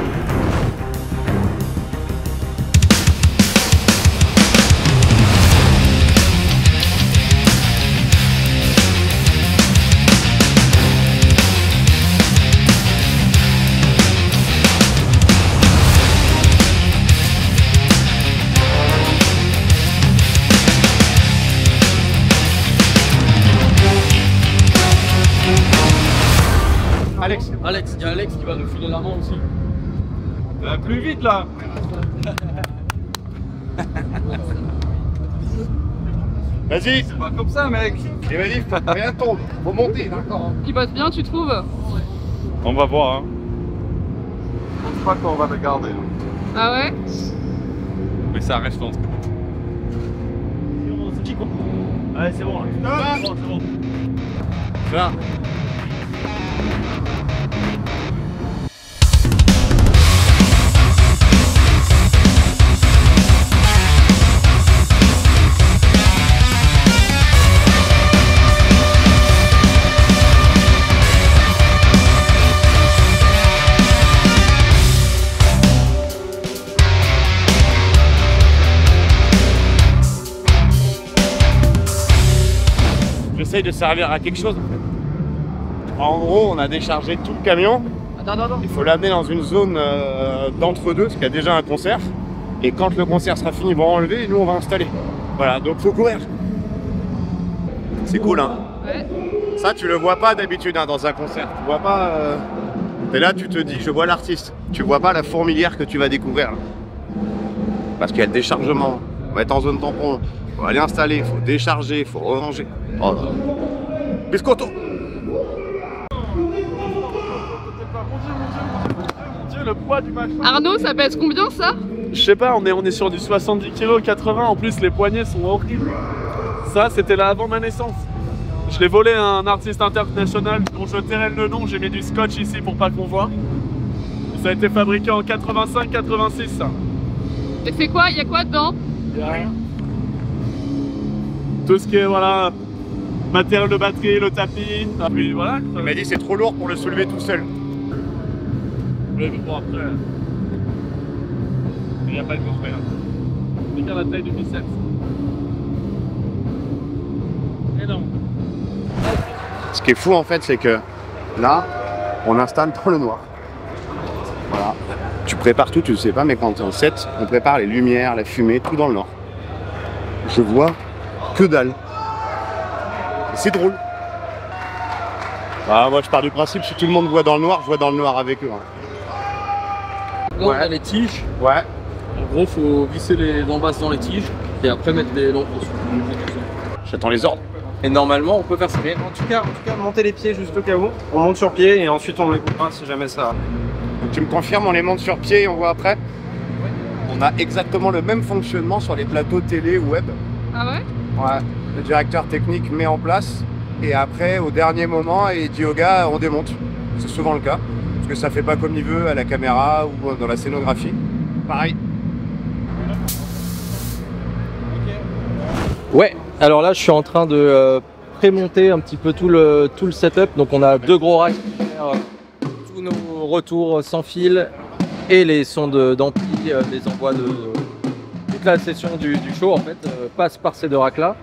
Alex, il y a Alex qui va nous filer la main aussi. Plus vite là. Vas-y. C'est pas comme ça mec. Et vas-y, rien tombe. Faut monter, d'accord. Qui bosse bien, tu trouves? On va voir hein. Je pense pas qu'on va le garder. Ah ouais? Mais ça reste longtemps. Allez, c'est bon. C'est bon. Là. J'essaye de servir à quelque chose en fait. En gros, on a déchargé tout le camion. Attends. Il faut l'amener dans une zone d'entre-deux, parce qu'il y a déjà un concert. Et quand le concert sera fini, ils vont enlever et nous on va installer. Voilà, donc faut courir. C'est cool hein. Ouais. Ça tu le vois pas d'habitude hein, dans un concert. Tu vois pas. T'es là, tu te dis, je vois l'artiste. Tu vois pas la fourmilière que tu vas découvrir là. Parce qu'il y a le déchargement. On va être en zone tampon. Faut aller installer, faut décharger, faut ranger. Oh, biscotto. Le poids du machin. Arnaud, ça pèse combien ça? Je sais pas, on est sur du 70 kg, 80, en plus les poignets sont horribles. Ça, c'était là avant ma naissance. Je l'ai volé à un artiste international dont je tairai le nom, j'ai mis du scotch ici pour pas qu'on voit. Ça a été fabriqué en 85-86 ça. Et c'est quoi? Il y a quoi dedans? Y'a rien. Tout ce qui est, voilà, matériel de batterie, le tapis, et puis voilà. Il m'a dit c'est trop lourd pour le soulever tout seul. Mais bon après, il n'y a pas de gonfler. C'est qu'à la taille du biceps. Et non. Ce qui est fou en fait, c'est que là, on installe dans le noir. Voilà. Tu prépares tout, tu le sais pas, mais quand tu es en set, on prépare les lumières, la fumée, tout dans le noir. Je vois que dalle. C'est drôle. Ah, moi je pars du principe, si tout le monde voit dans le noir, je vois dans le noir avec eux. Hein. Là, on a les tiges. Ouais. En gros, faut visser les embasses dans les tiges et après mettre les lampes dessus. J'attends les ordres. Et normalement, on peut faire ça. Mais en tout cas, monter les pieds juste au cas où. On monte sur pied et ensuite on les coupera si jamais ça. Donc tu me confirmes, on les monte sur pied et on voit après? On a exactement le même fonctionnement sur les plateaux télé ou web. Ah ouais? Ouais. Le directeur technique met en place et après, au dernier moment, il dit au gars, on démonte. C'est souvent le cas. Parce que ça fait pas comme il veut à la caméra ou dans la scénographie. Pareil. Ouais, alors là, je suis en train de prémonter un petit peu tout le setup. Donc, on a 2 gros racks pour faire tous nos retours sans fil et les sons d'ampli, les envois de toute la session du show en fait passe par ces 2 racks là.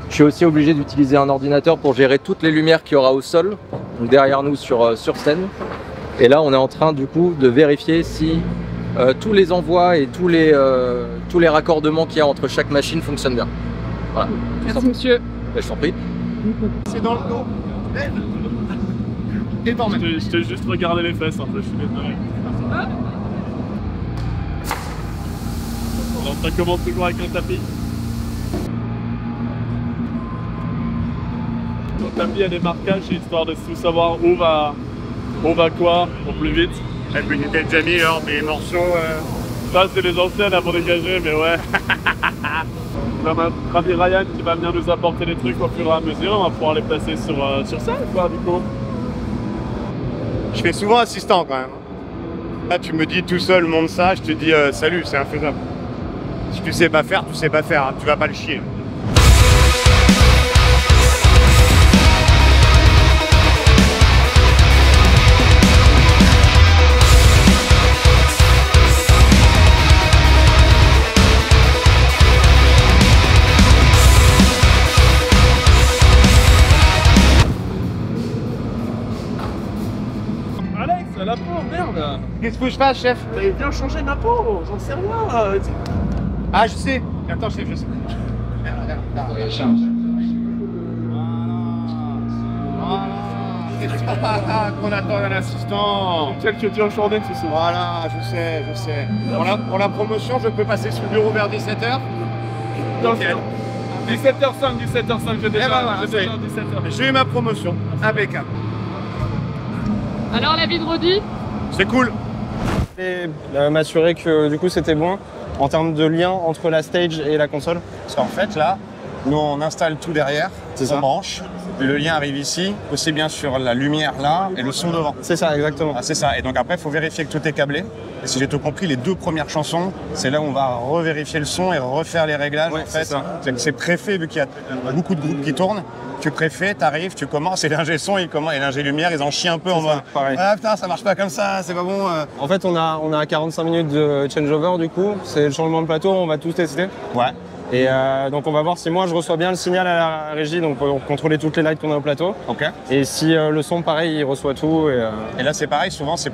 Je suis aussi obligé d'utiliser un ordinateur pour gérer toutes les lumières qu'il y aura au sol, donc derrière nous sur scène. Et là, on est en train du coup de vérifier si tous les envois et tous les raccordements qu'il y a entre chaque machine fonctionnent bien. Voilà. Merci monsieur. Ben, je t'en prie. C'est dans le dos. Je t'ai juste regardé les fesses un peu, je suis désolé. Alors ça commence toujours avec un tapis. Le tapis a des marquages histoire de tout savoir où va quoi au plus vite. Et puis t'étais déjà mis alors mes morceaux. Ça c'est les anciennes à pour dégager, mais ouais. On a notre ami Ryan qui va venir nous apporter les trucs au fur et à mesure, on va pouvoir les placer sur ça quoi du coup. Je fais souvent assistant quand même. Là tu me dis tout seul monte ça, je te dis salut, c'est infaisable. Si tu sais pas faire, tu sais pas faire, hein. Tu vas pas le chier. La peau, merde! Qu'est-ce que je fais, chef? T'avais bien changé ma peau, j'en sais rien! Ah, je sais! Attends, chef, je sais. Voilà! Qu'on attend un assistant! Quelques durs journées, tu sais. Voilà, je sais. Pour la promotion, je peux passer sur le bureau vers 17h? 17h05, j'ai déjà, voilà, 17h. J'ai eu ma promotion, impeccable. Alors la vie de Rodi? C'est cool. Et m'assurer que du coup c'était bon en termes de lien entre la stage et la console. Parce qu'en fait là, nous on installe tout derrière, on branche, le lien arrive ici, aussi bien sur la lumière là et le son devant. C'est ça, exactement. Ah, c'est ça, et donc après il faut vérifier que tout est câblé. Et si j'ai tout compris, les 2 premières chansons, c'est là où on va revérifier le son et refaire les réglages. Ouais, en fait, c'est préfet vu qu'il y a beaucoup de groupes qui tournent. Tu préfais, t'arrives, tu commences et l'ingé son et l'ingé lumière, ils en chient un peu en mode ah putain ça marche pas comme ça, c'est pas bon. En fait on a 45 minutes de changeover du coup, c'est le changement de plateau, on va tout tester. Ouais. Et donc on va voir si moi je reçois bien le signal à la régie, donc pour contrôler toutes les lights qu'on a au plateau. Ok. Et si le son pareil il reçoit tout. Et là c'est pareil, souvent c'est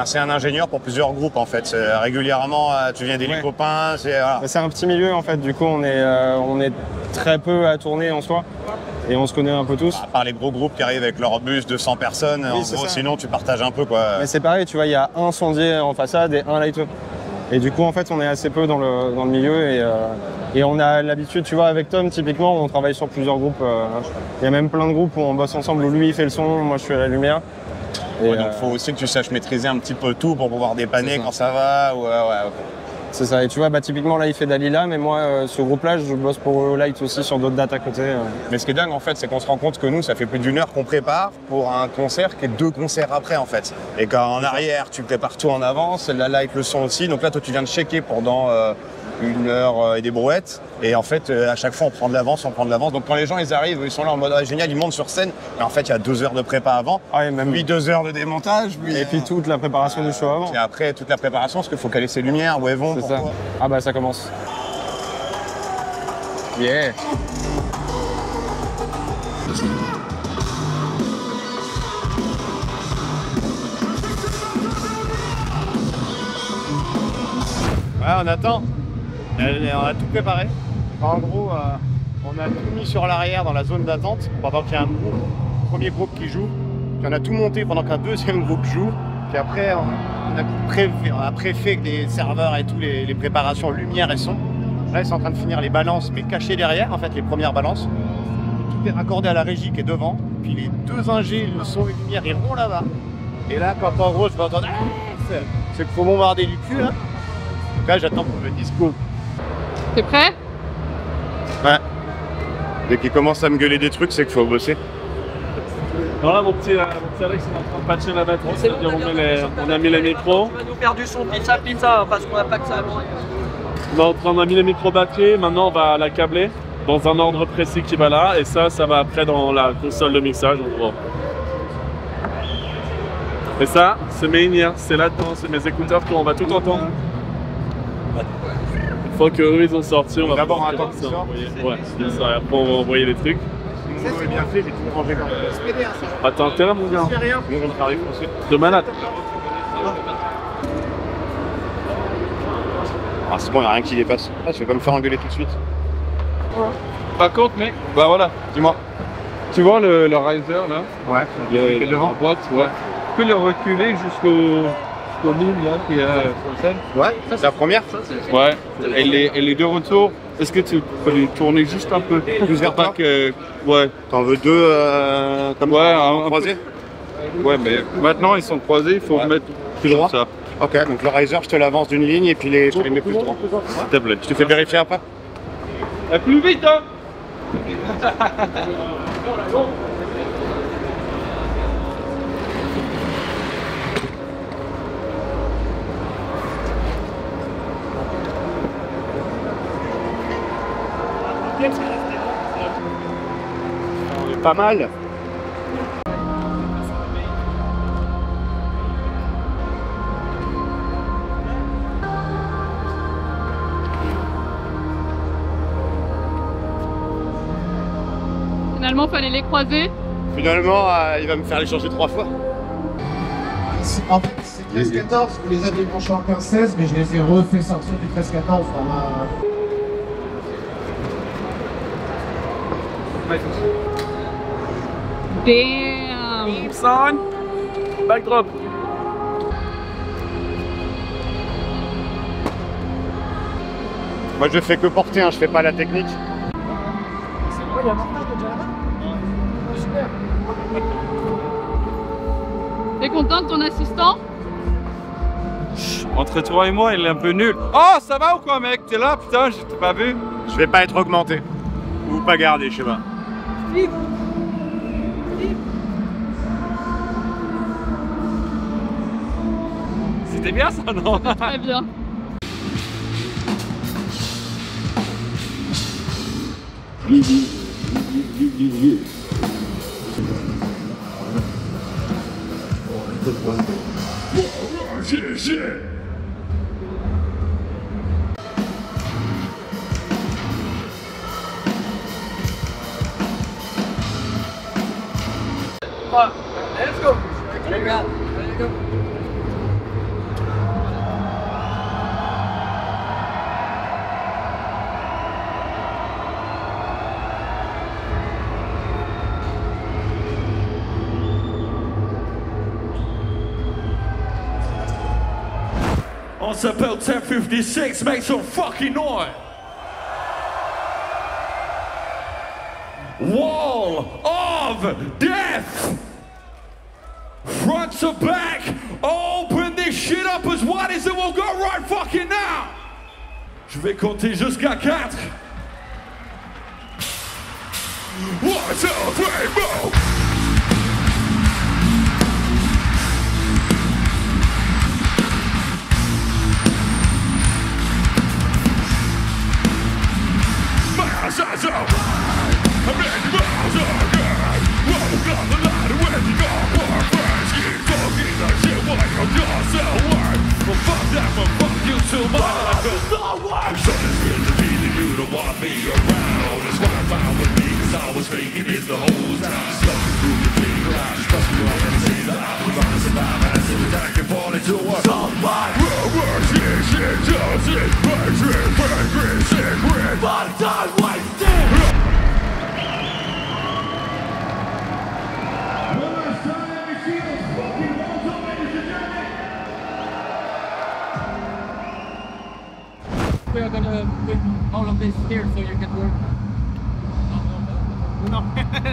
c'est un ingénieur pour plusieurs groupes en fait. Régulièrement tu viens des copains, c'est un petit milieu en fait, du coup on est très peu à tourner en soi. Et on se connaît un peu tous. À part les gros groupes qui arrivent avec leur bus de 100 personnes, oui, en gros, sinon tu partages un peu quoi. Mais c'est pareil, tu vois, il y a un sondier en façade et un lighteux. Et du coup, en fait, on est assez peu dans le milieu et on a l'habitude, tu vois, avec Tom, typiquement, on travaille sur plusieurs groupes. Il y a même plein de groupes où on bosse ensemble, où lui il fait le son, moi je suis à la lumière. Et donc il faut aussi que tu saches maîtriser un petit peu tout pour pouvoir dépanner quand ça va. Ouais. C'est ça, et tu vois, typiquement là il fait Dalila, mais moi ce groupe-là je bosse pour Light aussi sur d'autres dates à côté. Mais ce qui est dingue en fait, c'est qu'on se rend compte que nous, ça fait plus d'1 heure qu'on prépare pour un concert qui est 2 concerts après en fait. Et qu'en arrière, tu prépares tout en avance, la light, le son aussi. Donc là, toi tu viens de checker pendant 1 heure et des brouettes. Et en fait, à chaque fois, on prend de l'avance. Donc quand les gens ils arrivent, ils sont là en mode génial, ils montent sur scène. Mais en fait, il y a 2 heures de prépa avant, puis 2 heures de démontage. Et puis toute la préparation du show avant. Et après, toute la préparation, parce qu'il faut caler ses lumières, où elles vont. C'est ça. Ah bah ça commence. Yeah. Ouais, on attend. On a tout préparé. En gros, on a tout mis sur l'arrière dans la zone d'attente pendant qu'il y a un premier groupe qui joue. Puis on a tout monté pendant qu'un deuxième groupe joue. Puis après, on a préfet avec les serveurs et tout, les préparations lumière et son. Là, ils sont en train de finir les balances, mais cachées derrière, en fait, les premières balances. Tout est raccordé à la régie qui est devant. Puis les deux ingés, le son et lumière, ils vont là-bas. Et là, quand en gros, je vais entendre c'est qu'il faut bombarder du cul, là. Donc là, j'attends pour le disco. T'es prêt? Ouais. Dès qu'il commence à me gueuler des trucs, c'est qu'il faut bosser. Non, là, mon petit Alex, il est en train de patcher la batterie. C'est-à-dire, on a mis les micros. On va nous faire du son pizza, parce qu'on n'a pas que ça. On a mis les micro-batteries. Maintenant, on va la câbler dans un ordre précis qui va là. Et ça va après dans la console de mixage, en gros. Et ça, c'est mes in-ears, c'est là-dedans, c'est mes écouteurs qu'on va tout entendre. Une fois qu'eux ils ont sorti, on va d'abord attendre qu'ils sortent. Ouais, c'est ça. Et après on va envoyer les trucs. Ça c'est bien fait, j'ai tout rangé comme ça. Attends, t'es là mon gars. C'est rien. Nous on va faire les français. De malade. Ah c'est bon, y'a rien qui dépasse. Ah, je vais pas me faire engueuler tout de suite. Par contre mec, bah voilà, dis-moi. Tu vois le riser là? Ouais, il est devant. À droite, ouais. Tu peux le reculer jusqu'au ligne là qui est sur scène. Ouais, ça c'est la première. Ouais, et les deux retours, est-ce que tu peux les tourner juste un peu? Plus vers toi que... Ouais. T'en veux deux comme ouais, un croisé? Ouais, mais maintenant ils sont croisés, il faut mettre plus droit. Ça. Ok, donc le riser, je te l'avance d'une ligne et puis je les mets plus droit. S'il te plaît, je te fais vérifier après. Plus vite, hein! On est pas mal. Finalement, fallait les croiser. Finalement, il va me faire les changer 3 fois. En fait, c'est 13-14, vous les aviez branchés en 15-16, mais je les ai refait sortir du 13-14. Damn! Keep son! Backdrop! Moi je fais que porter, hein, je fais pas la technique. T'es content de ton assistant? Entre toi et moi, il est un peu nul. Oh, ça va ou quoi, mec? T'es là, putain, je t'ai pas vu. Je vais pas être augmenté. Ou pas garder, je sais pas. C'était bien ça, non? Très bien. Let's go. Let's go. On s'appelle 1056, make some fucking noise. Wall of Death. Front to back, open this shit up as wide as it will go right fucking now. Je vais compter jusqu'à 4. 1, 2, 3, go. we are gonna put all of this here so you can work. Non.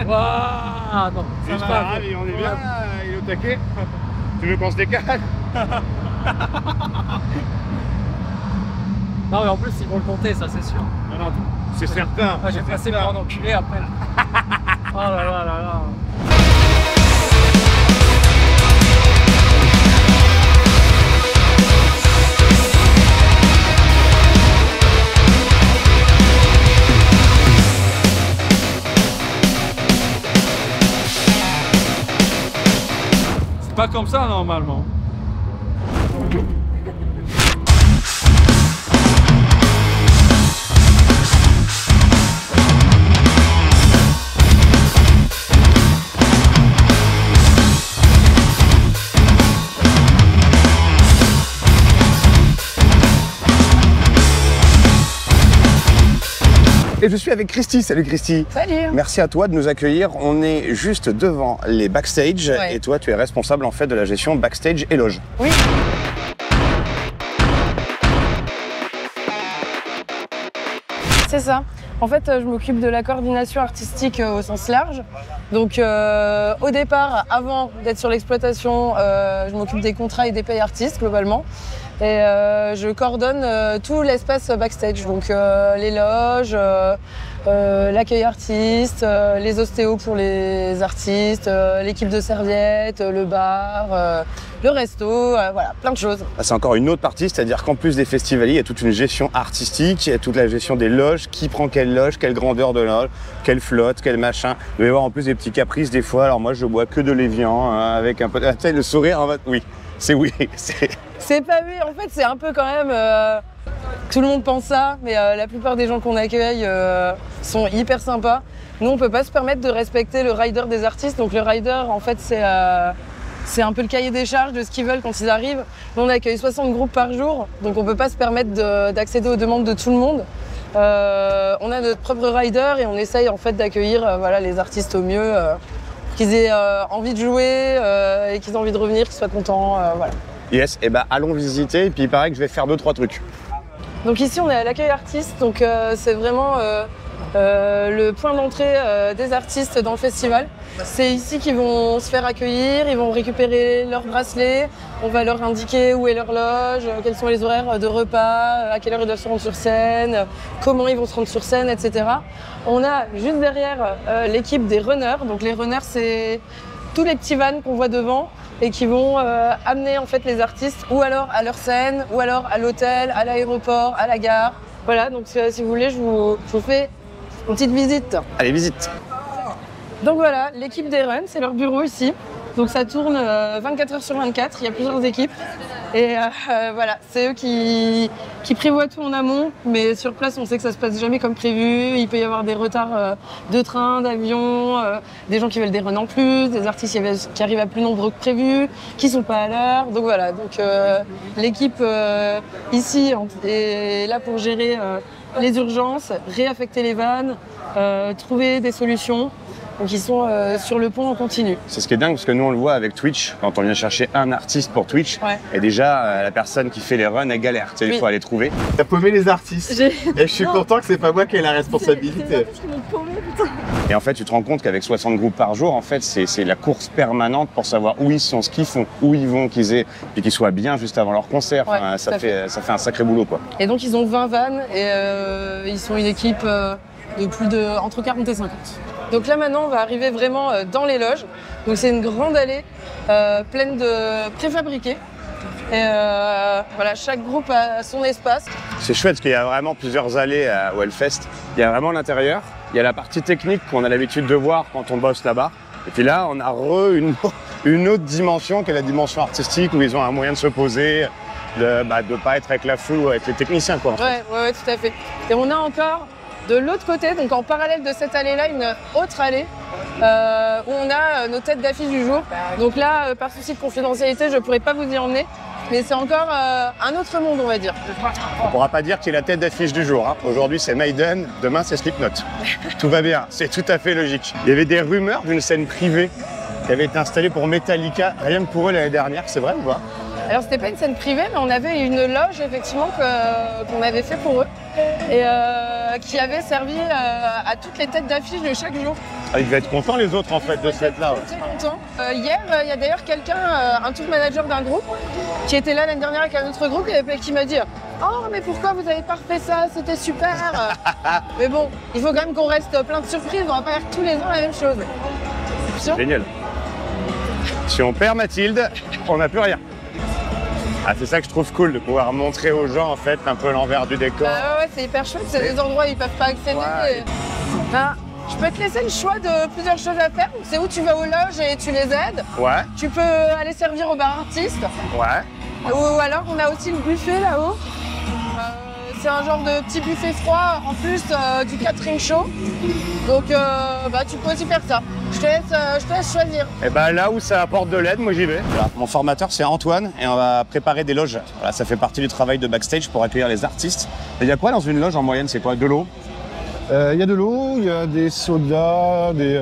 Waouh, non, C'est pas grave, on est bien, il est au taquet. Tu veux qu'on se décale? Non mais en plus ils vont le compter, ça c'est sûr. Non, non, c'est certain. J'ai passé par un enculé après. Oh là là là là. C'est pas comme ça normalement. Et je suis avec Christy. Salut Christy. Salut. Merci à toi de nous accueillir. On est juste devant les backstage et toi tu es responsable en fait de la gestion backstage et loge. Oui. C'est ça. En fait, je m'occupe de la coordination artistique au sens large. Donc au départ, avant d'être sur l'exploitation, je m'occupe des contrats et des payes artistes globalement. Et je coordonne tout l'espace backstage, donc les loges, l'accueil artiste, les ostéos pour les artistes, l'équipe de serviettes, le bar, le resto, voilà, plein de choses. C'est encore une autre partie, c'est-à-dire qu'en plus des festivaliers, il y a toute une gestion artistique, il y a toute la gestion des loges, qui prend quelle loge, quelle grandeur de loge, quelle flotte, quel machin. Il doit y avoir en plus des petits caprices des fois. Alors moi je bois que de l'évian avec un peu... Ah, tu sais, le sourire en fait, oui. C'est oui. C'est pas oui, en fait c'est un peu quand même... tout le monde pense ça, mais la plupart des gens qu'on accueille sont hyper sympas. Nous on peut pas se permettre de respecter le rider des artistes, donc le rider en fait c'est un peu le cahier des charges de ce qu'ils veulent quand ils arrivent. Nous on accueille 60 groupes par jour, donc on peut pas se permettre d'accéder aux demandes de tout le monde. On a notre propre rider et on essaye en fait d'accueillir voilà, les artistes au mieux. Qu'ils aient envie de jouer et qu'ils aient envie de revenir, qu'ils soient contents, voilà. Yes, et bah allons visiter, et puis il paraît que je vais faire 2-3 trucs. Donc ici on est à l'accueil artiste, donc c'est vraiment le point d'entrée des artistes dans le festival. C'est ici qu'ils vont se faire accueillir, ils vont récupérer leur bracelet, on va leur indiquer où est leur loge, quels sont les horaires de repas, à quelle heure ils doivent se rendre sur scène, comment ils vont se rendre sur scène, etc. On a juste derrière l'équipe des runners, donc les runners c'est tous les petits vans qu'on voit devant et qui vont amener en fait les artistes ou alors à leur scène, ou alors à l'hôtel, à l'aéroport, à la gare. Voilà, donc si vous voulez, je vous fais une petite visite. Allez, visite. Donc voilà, l'équipe des runs, c'est leur bureau ici. Donc ça tourne 24 heures sur 24, il y a plusieurs équipes. Et voilà, c'est eux qui prévoient tout en amont, mais sur place on sait que ça se passe jamais comme prévu. Il peut y avoir des retards de train, d'avion, des gens qui veulent des runs en plus, des artistes qui arrivent à plus nombreux que prévu, qui sont pas à l'heure. Donc voilà, donc l'équipe ici est là pour gérer les urgences, réaffecter les vannes, trouver des solutions. Donc ils sont sur le pont en continu. C'est ce qui est dingue parce que nous on le voit avec Twitch, quand on vient chercher un artiste pour Twitch, et déjà la personne qui fait les runs elle galère, tu sais, il faut aller trouver. T'as paumé les artistes. Et je suis content que c'est pas moi qui ai la responsabilité. Et en fait tu te rends compte qu'avec 60 groupes par jour, en fait c'est la course permanente pour savoir où ils sont, ce qu'ils font, où ils vont, puis qu'ils soient bien juste avant leur concert. Enfin, ça fait un sacré boulot quoi. Et donc ils ont 20 vannes et ils sont une équipe de plus de entre 40 et 50. Donc là maintenant on va arriver vraiment dans les loges. Donc c'est une grande allée pleine de préfabriqués. Et voilà, chaque groupe a son espace. C'est chouette parce qu'il y a vraiment plusieurs allées au Hellfest. Il y a vraiment l'intérieur, il y a la partie technique qu'on a l'habitude de voir quand on bosse là-bas. Et puis là on a une autre dimension qui est la dimension artistique où ils ont un moyen de se poser, de pas être avec la foule ou avec les techniciens quoi. Ouais, tout à fait. Et on a encore de l'autre côté, donc en parallèle de cette allée-là, une autre allée où on a nos têtes d'affiche du jour. Donc là, par souci de confidentialité, je ne pourrais pas vous y emmener, mais c'est encore un autre monde, on va dire. On ne pourra pas dire qu'il est la tête d'affiche du jour. Hein. Aujourd'hui, c'est Maiden, demain, c'est Slipknot. Tout va bien, c'est tout à fait logique. Il y avait des rumeurs d'une scène privée qui avait été installée pour Metallica, rien que pour eux l'année dernière, c'est vrai ou pas? Alors c'était pas une scène privée, mais on avait une loge effectivement qu'on avait fait pour eux et qui avait servi à toutes les têtes d'affiche de chaque jour. Ah, ils devaient être contents les autres en fait de cette là. Très contents. Hier, il y a d'ailleurs quelqu'un, un tour manager d'un groupe, qui était là l'année dernière avec un autre groupe et qui m'a dit « Oh mais pourquoi vous avez pas refait ça, c'était super !» Mais bon, il faut quand même qu'on reste plein de surprises, on va pas faire tous les ans la même chose. Génial. Si on perd Mathilde, on n'a plus rien. Ah, c'est ça que je trouve cool, de pouvoir montrer aux gens en fait un peu l'envers du décor. Ouais, c'est hyper chouette, c'est des endroits où ils peuvent pas accéder. Ouais. Je peux te laisser le choix de plusieurs choses à faire. C'est où tu vas aux loges et tu les aides. Ouais. Tu peux aller servir au bar artiste. Ouais. Ou alors on a aussi le buffet là-haut. C'est un genre de petit buffet froid en plus du catering chaud. Donc tu peux aussi faire ça. Je te laisse choisir. Et bah là où ça apporte de l'aide, moi j'y vais. Voilà, mon formateur c'est Antoine et on va préparer des loges. Voilà, ça fait partie du travail de backstage pour accueillir les artistes. Il y a quoi dans une loge en moyenne? C'est quoi? De l'eau? Il y a de l'eau, il y a des sodas, de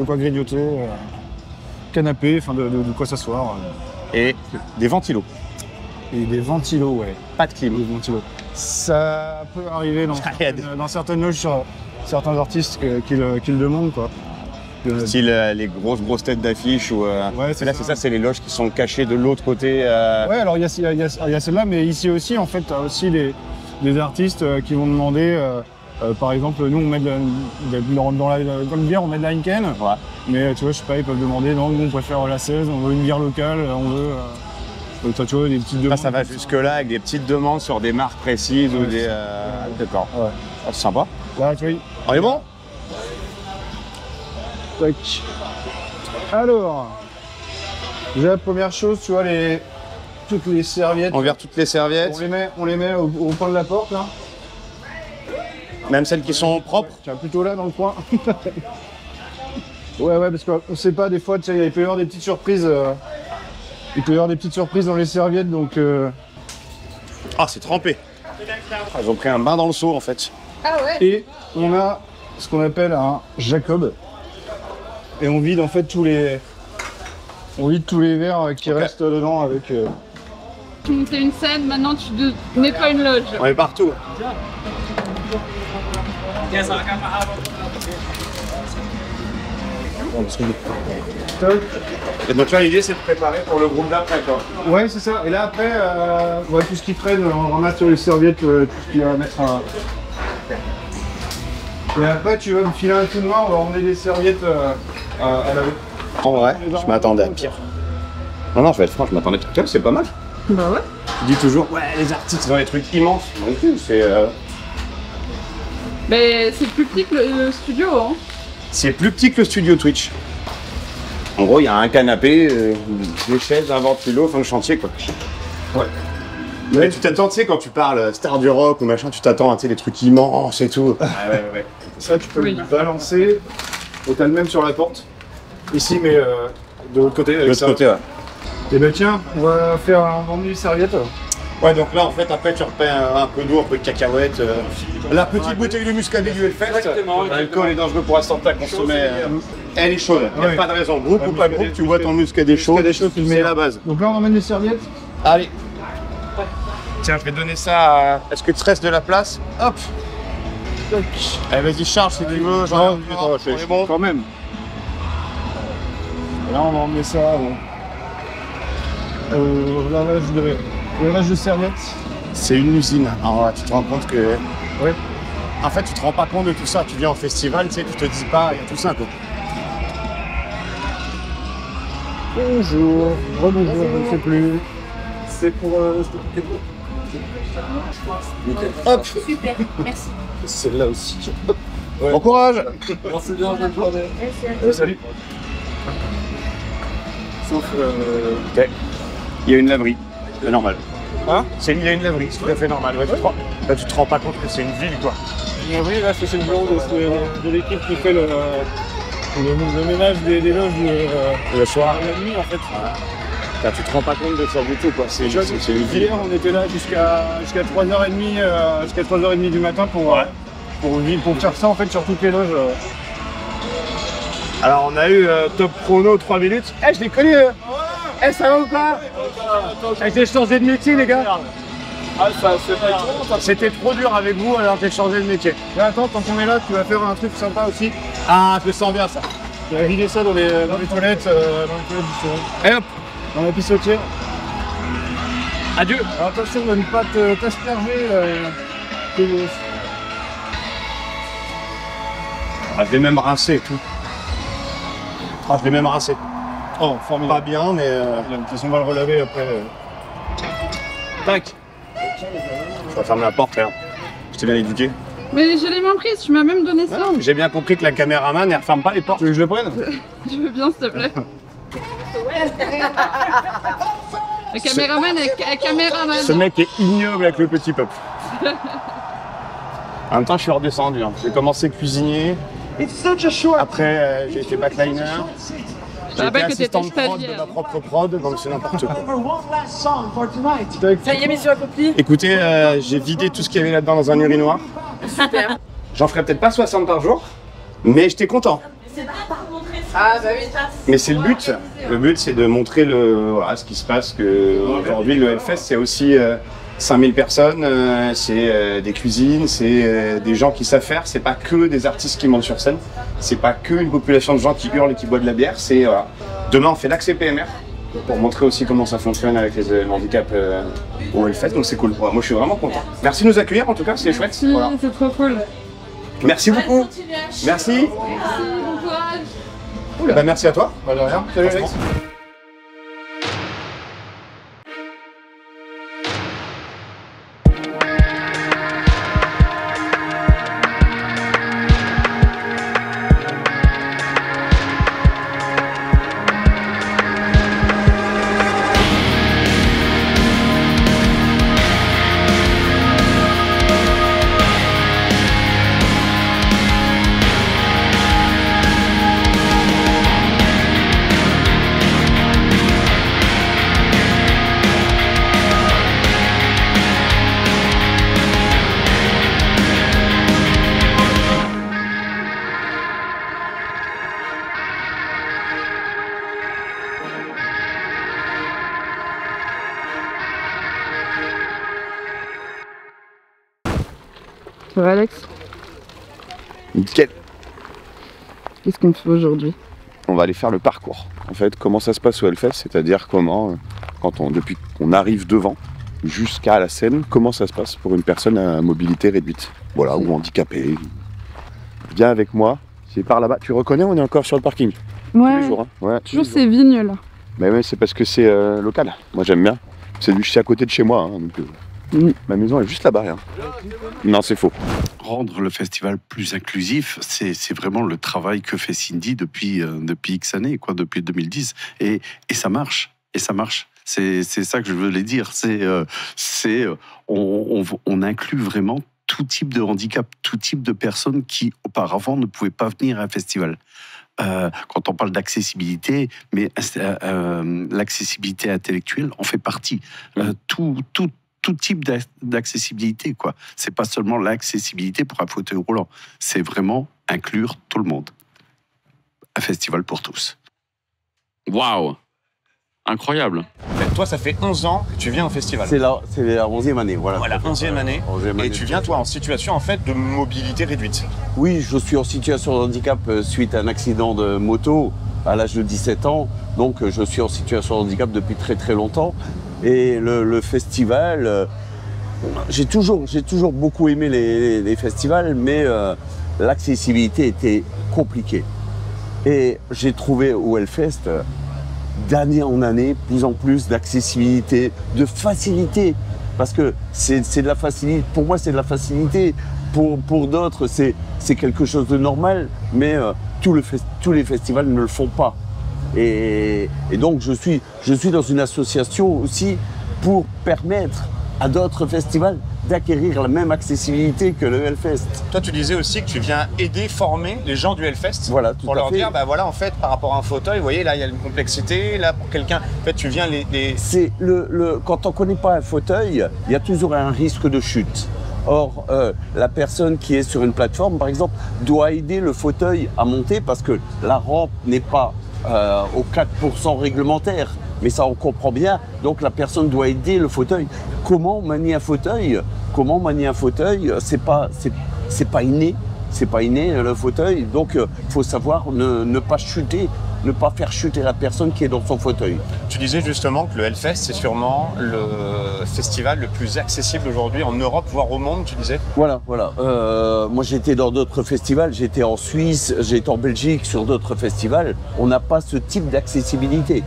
quoi grignoter, canapé, enfin de quoi s'asseoir. Et des ventilos. Et des ventilos, ouais. Pas de clim. Des ventilos. Ça peut arriver dans certaines loges sur certains artistes qui le demandent, quoi. Style les grosses têtes d'affiche ou ouais, c'est ça, c'est les loges qui sont cachées de l'autre côté. Ouais, alors il y a celle-là, mais ici aussi en fait tu as aussi des artistes qui vont demander par exemple nous on met dans la bière on met de la Heineken. Ouais. Mais tu vois je sais pas, ils peuvent demander non, nous on préfère la 16, on veut une bière locale, on veut tu vois des petites demandes. Ça va jusque là avec des petites demandes sur des marques précises ou des d'accord. Ouais. Ah, c'est sympa. Là tu vois. On est bon? Tac. Alors, déjà la première chose, tu vois toutes les serviettes. On vire toutes les serviettes. On les met au coin de la porte là. Même celles qui sont propres. Tiens, plutôt là dans le coin. ouais, parce qu'on sait pas, des fois, tu sais, il peut y avoir des petites surprises. Il peut y avoir des petites surprises dans les serviettes, donc. Ah, c'est trempé. Ils ont pris un bain dans le seau en fait. Ah ouais. Et on a ce qu'on appelle un Jacob. Et on vide en fait tous les verres qui restent dedans avec. Tu montais une scène, maintenant tu nettoies une loge. On est partout. Et donc là l'idée c'est de préparer pour le groupe d'après quoi. Ouais c'est ça. Et là après tout ce qui traîne, on ramasse sur les serviettes, tout ce qu'il va mettre à. Et après tu vas me filer un coup de main, on va emmener des serviettes à laver. En vrai, je m'attendais à pire. Non, je vais être franc, je m'attendais à pire. C'est pas mal. Bah ouais. Tu dis toujours, ouais, les artistes dans les trucs immenses. Non plus, c'est. Mais c'est plus petit que le studio, hein. C'est plus petit que le studio Twitch. En gros, il y a un canapé, des chaises, un ventilo, enfin le chantier quoi. Ouais. Mais tu t'attends, tu sais, quand tu parles star du rock ou machin, tu t'attends à des trucs immenses et tout. Ah ouais. Ça, tu peux le balancer. Et t'as le même sur la porte. Ici, mais de l'autre côté. De l'autre côté, ouais. Et ben tiens, on va faire un emmener les serviettes. Ouais, donc là, en fait, après, tu repais un peu d'eau, un peu de cacahuètes. La petite bouteille de muscadet du Hellfest. L'alcool est dangereux pour la santé à consommer. Elle est chaude, il n'y a pas de raison. Groupe ou pas groupe, tu bois ton muscadet chaud, c'est la base. Donc là, on emmène les serviettes. Allez. Tiens, je vais donner ça à... Est-ce que tu restes de la place? Hop. Allez, vas-y, charge si tu veux. On est bon. Quand même. Et là, on va emmener ça au lavage de serviettes. C'est une usine. Alors, tu te rends compte que... Oui. En fait, tu te rends pas compte de tout ça. Tu viens au festival, tu sais, tu te dis pas, il y a tout ça, quoi. Bonjour. Rebonjour, je ne sais plus. C'est pour... Hop. Super, merci. Celle-là aussi. Ouais. Bon courage. Merci bien, bonne journée. Salut. Sauf ok. Il y a une laverie. C'est normal. Hein? Il y a une laverie, c'est tout à fait normal. Ouais, là, tu te rends pas compte que c'est une ville, quoi. Oui, là, c'est une bureau de l'équipe qui fait le ménage des loges le soir. La nuit, en fait. Là, tu te rends pas compte de ça du tout, quoi. C'est une ville. Hier, on était là jusqu'à 3h30 du matin pour faire ça, en fait, sur toutes les loges. Alors, on a eu top chrono 3 minutes. Eh, je les connais, Eh, ça va ou pas? J'ai changé de métier, les gars. Ah, ça, c'est pas trop. C'était trop dur avec vous, alors j'ai changé de métier. Mais attends, tant qu'on est là, tu vas faire un truc sympa aussi. Ah, je le sens bien ça. Tu vas vider ça dans les toilettes, du et hop, dans la pissotière. Adieu. Alors attention de ne pas t'asperger. Ah, je l'ai même rincé et tout. Ah, je l'ai même rincé. Oh, formidable. Pas bien, mais de toute façon, on va le relaver après. Tac. Je vais fermer la porte, là. Je t'ai bien éduqué. Mais j'ai les mains prises, tu m'as même donné ça. J'ai bien compris que la caméraman, elle referme pas les portes. Tu veux que je le prenne? Je veux bien, s'il te plaît. Le caméraman est caméraman. Ce mec est ignoble avec le petit peuple. En même temps, je suis redescendu. Hein. J'ai commencé cuisinier. Après, j'ai été backliner. J'ai été assistant de prod de ma propre prod, donc c'est n'importe quoi. Ça y est, mission accomplie. Écoutez, j'ai vidé tout ce qu'il y avait là-dedans dans un urinoir. Super. J'en ferai peut-être pas 60 par jour, mais j'étais content. Ah bah oui. Mais c'est le but. Le but, c'est de montrer voilà, ce qui se passe. Aujourd'hui, le Hellfest, c'est aussi 5000 personnes, c'est des cuisines, c'est des gens qui savent faire. C'est pas que des artistes qui montent sur scène. C'est pas que une population de gens qui hurlent et qui boivent de la bière. C'est voilà. Demain, on fait l'accès PMR pour montrer aussi comment ça fonctionne avec les handicaps au Hellfest. Donc c'est cool. Moi, je suis vraiment content. Merci de nous accueillir. En tout cas, c'est chouette. Voilà. C'est trop cool. Merci beaucoup. Merci. Bon courage. Bah, merci à toi. Bah, de rien. Salut Alex. Ça va Alex? Nickel. Qu'est-ce qu'on fait aujourd'hui? On va aller faire le parcours. En fait, comment ça se passe au Hellfest, c'est-à-dire comment, depuis qu'on arrive devant jusqu'à la scène, comment ça se passe pour une personne à mobilité réduite, voilà, ou handicapée. Viens avec moi, c'est par là-bas. Tu reconnais, on est encore sur le parking. Ouais. Tous les jours, hein. Ouais, toujours ces vignes là. Mais ouais, c'est parce que c'est local. Moi j'aime bien. C'est à côté de chez moi, hein, donc, ma maison est juste là-bas. Hein. Non, c'est faux. Rendre le festival plus inclusif, c'est vraiment le travail que fait Cindy depuis X années, quoi, depuis 2010. Et ça marche. Et ça marche. C'est ça que je voulais dire. On inclut vraiment tout type de handicap, tout type de personnes qui, auparavant, ne pouvaient pas venir à un festival. Quand on parle d'accessibilité, mais l'accessibilité intellectuelle en fait partie. Tout type d'accessibilité, quoi. C'est pas seulement l'accessibilité pour un fauteuil roulant, c'est vraiment inclure tout le monde. Un festival pour tous. Waouh! Incroyable. Toi, ça fait 11 ans que tu viens au festival. C'est la 11e année, voilà. Voilà, 11e année. Et tu viens, toi, en situation, en fait, de mobilité réduite. Oui, je suis en situation de handicap suite à un accident de moto à l'âge de 17 ans. Donc, je suis en situation de handicap depuis très très longtemps. Et le festival, j'ai toujours beaucoup aimé les festivals, mais l'accessibilité était compliquée. Et j'ai trouvé au Hellfest, d'année en année, plus en plus d'accessibilité, de facilité. Parce que c'est de la facilité. Pour moi, c'est de la facilité. Pour d'autres, c'est quelque chose de normal, mais tous les festivals ne le font pas. Et donc, je suis dans une association aussi pour permettre à d'autres festivals d'acquérir la même accessibilité que le Hellfest. Toi, tu disais aussi que tu viens aider, former les gens du Hellfest. Voilà, tout pour à leur fait. dire, bah voilà, en fait, par rapport à un fauteuil, vous voyez, là, il y a une complexité. Là, pour quelqu'un, en fait, tu viens les... C'est quand on ne connaît pas un fauteuil, il y a toujours un risque de chute. Or, la personne qui est sur une plateforme, par exemple, doit aider le fauteuil à monter parce que la rampe n'est pas au 4% réglementaire. Mais ça, on comprend bien. Donc la personne doit aider le fauteuil. Comment manier un fauteuil? Comment manier un fauteuil? C'est pas inné. C'est pas inné le fauteuil. Donc il faut savoir ne pas chuter, ne pas faire chuter la personne qui est dans son fauteuil. Tu disais justement que le Hellfest, c'est sûrement le festival le plus accessible aujourd'hui en Europe, voire au monde, tu disais? Voilà. Moi, j'étais dans d'autres festivals. J'étais en Suisse, j'étais en Belgique sur d'autres festivals. On n'a pas ce type d'accessibilité.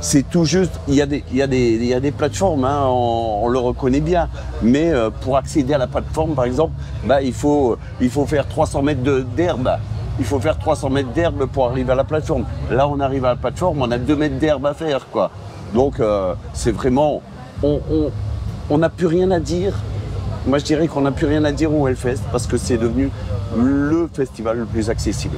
C'est tout juste, il y a des plateformes, hein, on le reconnaît bien, mais pour accéder à la plateforme, par exemple, il faut faire 300 mètres d'herbe. Il faut faire 300 mètres d'herbe pour arriver à la plateforme. Là, on arrive à la plateforme, on a 2 mètres d'herbe à faire, quoi. Donc, c'est vraiment, on n'a plus rien à dire. Moi, je dirais qu'on n'a plus rien à dire au Hellfest parce que c'est devenu le festival le plus accessible.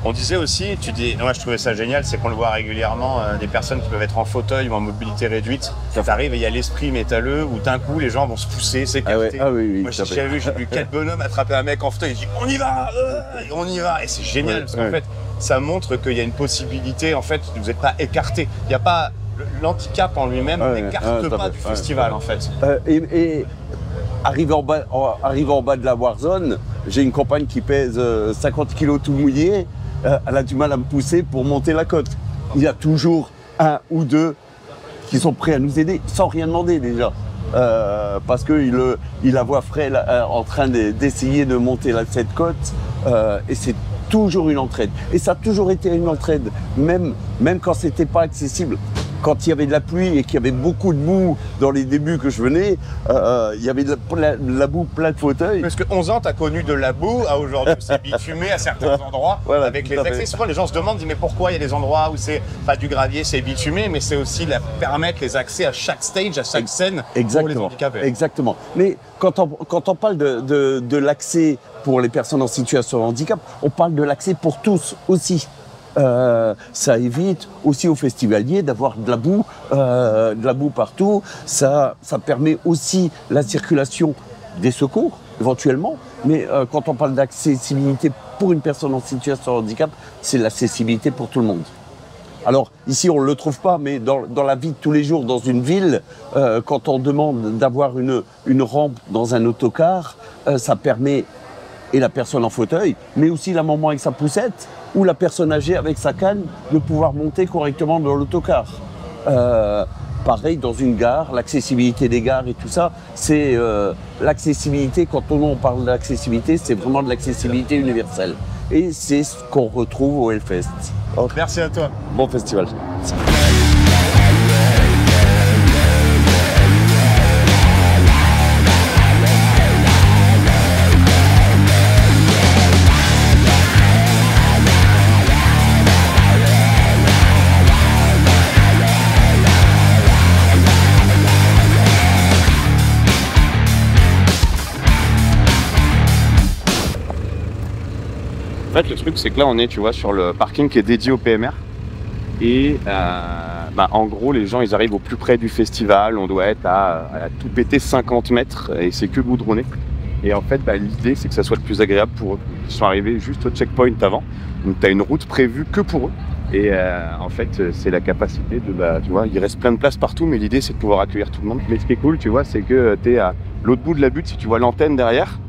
On disait aussi, moi je trouvais ça génial, c'est qu'on le voit régulièrement, des personnes qui peuvent être en fauteuil ou en mobilité réduite. Ça t'arrive et il y a l'esprit métalleux où d'un coup les gens vont se pousser, s'écarter. Oui, moi j'ai vu quel bonhomme attraper un mec en fauteuil, il dit on y va, et c'est génial parce qu'en fait ça montre qu'il y a une possibilité, en fait vous n'êtes pas écarté. Il n'y a pas l'handicap en lui-même n'écarte pas du festival en fait. Et arrivé en bas de la Warzone, j'ai une compagne qui pèse 50 kilos tout mouillé. Elle a du mal à me pousser pour monter la côte. Il y a toujours un ou deux qui sont prêts à nous aider, sans rien demander déjà. Parce qu'il la voit frêle en train d'essayer de monter cette côte. Et c'est toujours une entraide. Et ça a toujours été une entraide, même quand c'était pas accessible. Quand il y avait de la pluie et qu'il y avait beaucoup de boue dans les débuts que je venais, il y avait de la boue plein de fauteuils. Parce que 11 ans, tu as connu de la boue à aujourd'hui où c'est bitumé à certains endroits. Voilà, avec les accès, souvent les gens se demandent, mais pourquoi il y a des endroits où c'est pas du gravier, c'est bitumé, mais c'est aussi permettre les accès à chaque stage, à chaque scène pour les handicapés. Exactement. Mais quand on parle de l'accès pour les personnes en situation de handicap, on parle de l'accès pour tous aussi. Ça évite aussi aux festivaliers d'avoir de la boue partout. Ça permet aussi la circulation des secours, éventuellement. Mais quand on parle d'accessibilité pour une personne en situation de handicap, c'est l'accessibilité pour tout le monde. Alors ici, on ne le trouve pas, mais dans la vie de tous les jours, dans une ville, quand on demande d'avoir une rampe dans un autocar, ça permet, et la personne en fauteuil, mais aussi la maman avec sa poussette, ou la personne âgée avec sa canne, de pouvoir monter correctement dans l'autocar. Pareil, dans une gare, l'accessibilité des gares et tout ça, c'est l'accessibilité, quand on parle d'accessibilité, c'est vraiment de l'accessibilité universelle. Et c'est ce qu'on retrouve au Hellfest. Donc, merci à toi. Bon festival. En fait, le truc, c'est que là, on est, tu vois, sur le parking qui est dédié au PMR. Et en gros, les gens, ils arrivent au plus près du festival. On doit être à tout péter 50 mètres et c'est que goudronné. Et en fait, l'idée, c'est que ça soit le plus agréable pour eux. Ils sont arrivés juste au checkpoint avant. Donc, tu as une route prévue que pour eux. Et en fait, c'est la capacité de, tu vois, il reste plein de place partout, mais l'idée, c'est de pouvoir accueillir tout le monde. Mais ce qui est cool, tu vois, c'est que tu es à l'autre bout de la butte. Si tu vois l'antenne derrière,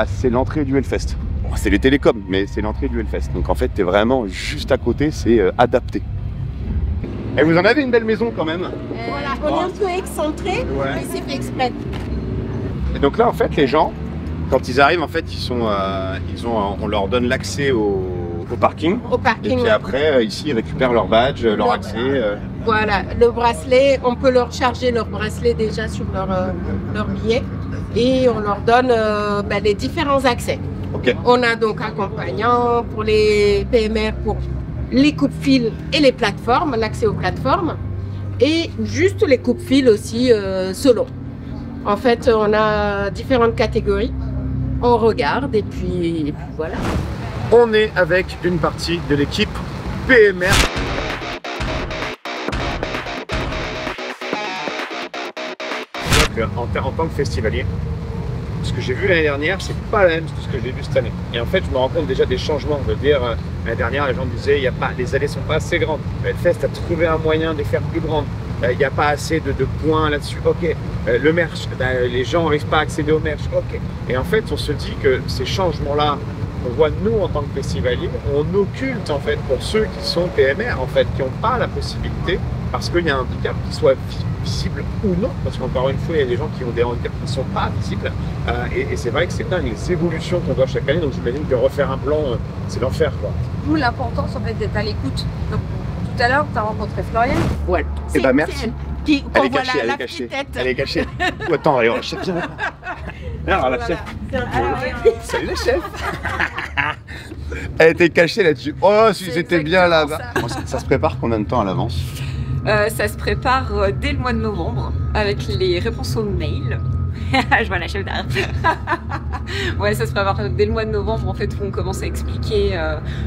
c'est l'entrée du Hellfest. C'est les télécoms, mais c'est l'entrée du Hellfest. Donc en fait, t'es vraiment juste à côté, c'est adapté. Et vous en avez une belle maison quand même. Voilà, on est un peu excentré, mais c'est fait exprès. Et donc là, en fait, les gens, quand ils arrivent, en fait, on leur donne l'accès au parking. Au parking. Et puis après, ici, ils récupèrent leur badge, leur accès. Voilà, le bracelet, on peut leur charger leur bracelet déjà sur leur billet. Et on leur donne les différents accès. Okay. On a donc accompagnant pour les PMR, pour les coupe-fils et les plateformes, l'accès aux plateformes, et juste les coupe-fils aussi selon. En fait, on a différentes catégories, on regarde et puis voilà. On est avec une partie de l'équipe PMR. Donc, en tant que festivalier, ce que j'ai vu l'année dernière, c'est pas la même que ce que j'ai vu cette année. Et en fait, je me rends compte déjà des changements. Je veux dire, l'année dernière, les gens disaient, les allées sont pas assez grandes. Le Hellfest a trouvé un moyen de les faire plus grandes. Il n'y a pas assez de points là-dessus. Ok. Le merch, les gens n'arrivent pas à accéder au merch. Ok. Et en fait, on se dit que ces changements-là, on voit nous en tant que festivaliers, on occulte en fait pour ceux qui sont PMR en fait, qui n'ont pas la possibilité, parce qu'il y a un handicap qui soit visible ou non, parce qu'encore une fois, il y a des gens qui ont des handicaps qui ne sont pas visibles. Et c'est vrai que c'est dingue, les évolutions qu'on voit chaque année, donc j'imagine que refaire un plan, c'est l'enfer, quoi. D'où l'importance en fait d'être à l'écoute. Donc tout à l'heure, tu as rencontré Florian. Ouais. Eh ben merci. Qui, Elle est voit cachée, elle la est cachée. petite tête. Elle est cachée. Oh, attends, regarde, chef, viens. Alors, la chef. Salut le chef. Elle était cachée là-dessus. Oh, si j'étais bien là-bas. Ça se prépare combien de temps à l'avance? Ça se prépare dès le mois de novembre avec les réponses aux mails. Je vois la chef derrière. Ouais, ça se prépare dès le mois de novembre en fait où on commence à expliquer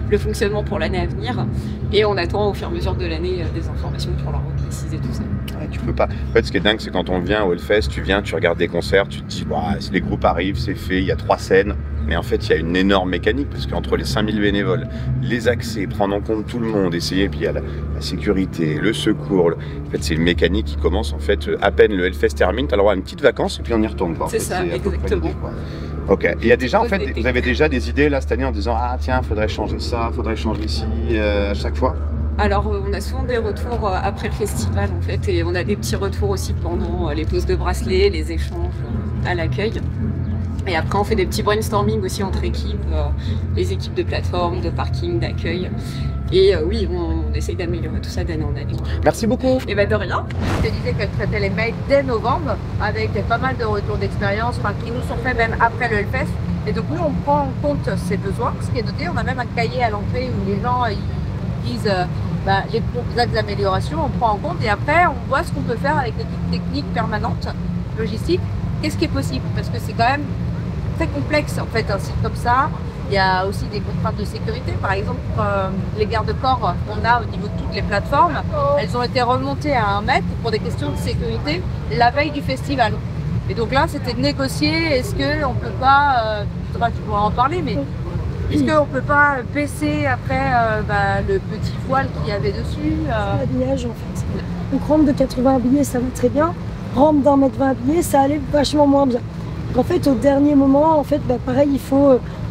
le fonctionnement pour l'année à venir et on attend au fur et à mesure de l'année des informations pour leur préciser tout ça. Ouais, tu peux pas. En fait, ce qui est dingue, c'est quand on vient au Hellfest, tu viens, tu regardes des concerts, tu te dis, si les groupes arrivent, c'est fait, il y a 3 scènes. Mais en fait, il y a une énorme mécanique parce qu'entre les 5000 bénévoles, les accès, prendre en compte tout le monde, essayer, puis il y a la sécurité, le secours. En fait, c'est une mécanique qui commence en fait à peine le Hellfest termine, tu as le droit à une petite vacance et puis on y retourne. C'est ça, exactement. Ok. Et il y a déjà, en fait, vous avez déjà des idées là cette année en disant, ah tiens, faudrait changer ça, faudrait changer ici à chaque fois? Alors on a souvent des retours après le festival en fait et on a des petits retours aussi pendant les poses de bracelets, les échanges à l'accueil. Et après on fait des petits brainstorming aussi entre équipes, les équipes de plateforme, de parking, d'accueil. Et oui, on essaye d'améliorer tout ça d'année en année. Merci beaucoup. Et bah de rien. Je te disais qu'elle traitait les mails dès novembre avec pas mal de retours d'expérience qui nous sont faits même après le Hellfest. Et donc nous on prend en compte ces besoins, ce qui est noté. On a même un cahier à l'entrée où les gens ils disent les axes d'amélioration, on prend en compte et après on voit ce qu'on peut faire avec l'équipe technique permanente, logistique. Qu'est-ce qui est possible? Parce que c'est quand même très complexe en fait un site comme ça. Il y a aussi des contraintes de sécurité. Par exemple, les garde-corps qu'on a au niveau de toutes les plateformes, elles ont été remontées à 1 mètre pour des questions de sécurité la veille du festival. Et donc là, c'était de négocier. Est-ce qu'on ne peut pas, tu pourras en parler, mais est-ce qu'on ne peut pas baisser après le petit voile qu'il y avait dessus L'habillage en fait. Donc rampe de 80 habillés, ça va très bien. Rampe d'1 mètre 20 habillés, ça allait vachement moins bien. En fait, au dernier moment, en fait, pareil,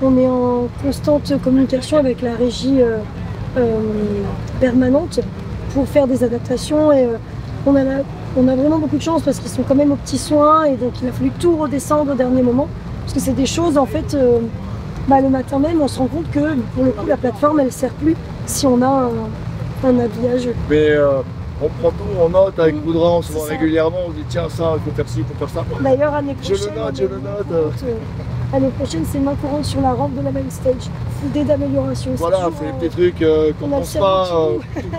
on est en constante communication avec la régie permanente pour faire des adaptations. Et on a vraiment beaucoup de chance parce qu'ils sont quand même aux petits soins et donc il a fallu tout redescendre au dernier moment. Parce que c'est des choses, en fait, le matin même, on se rend compte que pour le coup, la plateforme, elle ne sert plus si on a un habillage. Mais on prend tout en note avec Boudra, on se voit régulièrement, on se dit tiens ça, il faut faire ci, il faut faire ça. D'ailleurs, l'année prochaine, je le note. L'année prochaine, c'est main courante sur la rampe de la main stage. Idée d'amélioration. Voilà, c'est des petits trucs qu'on ne pense pas,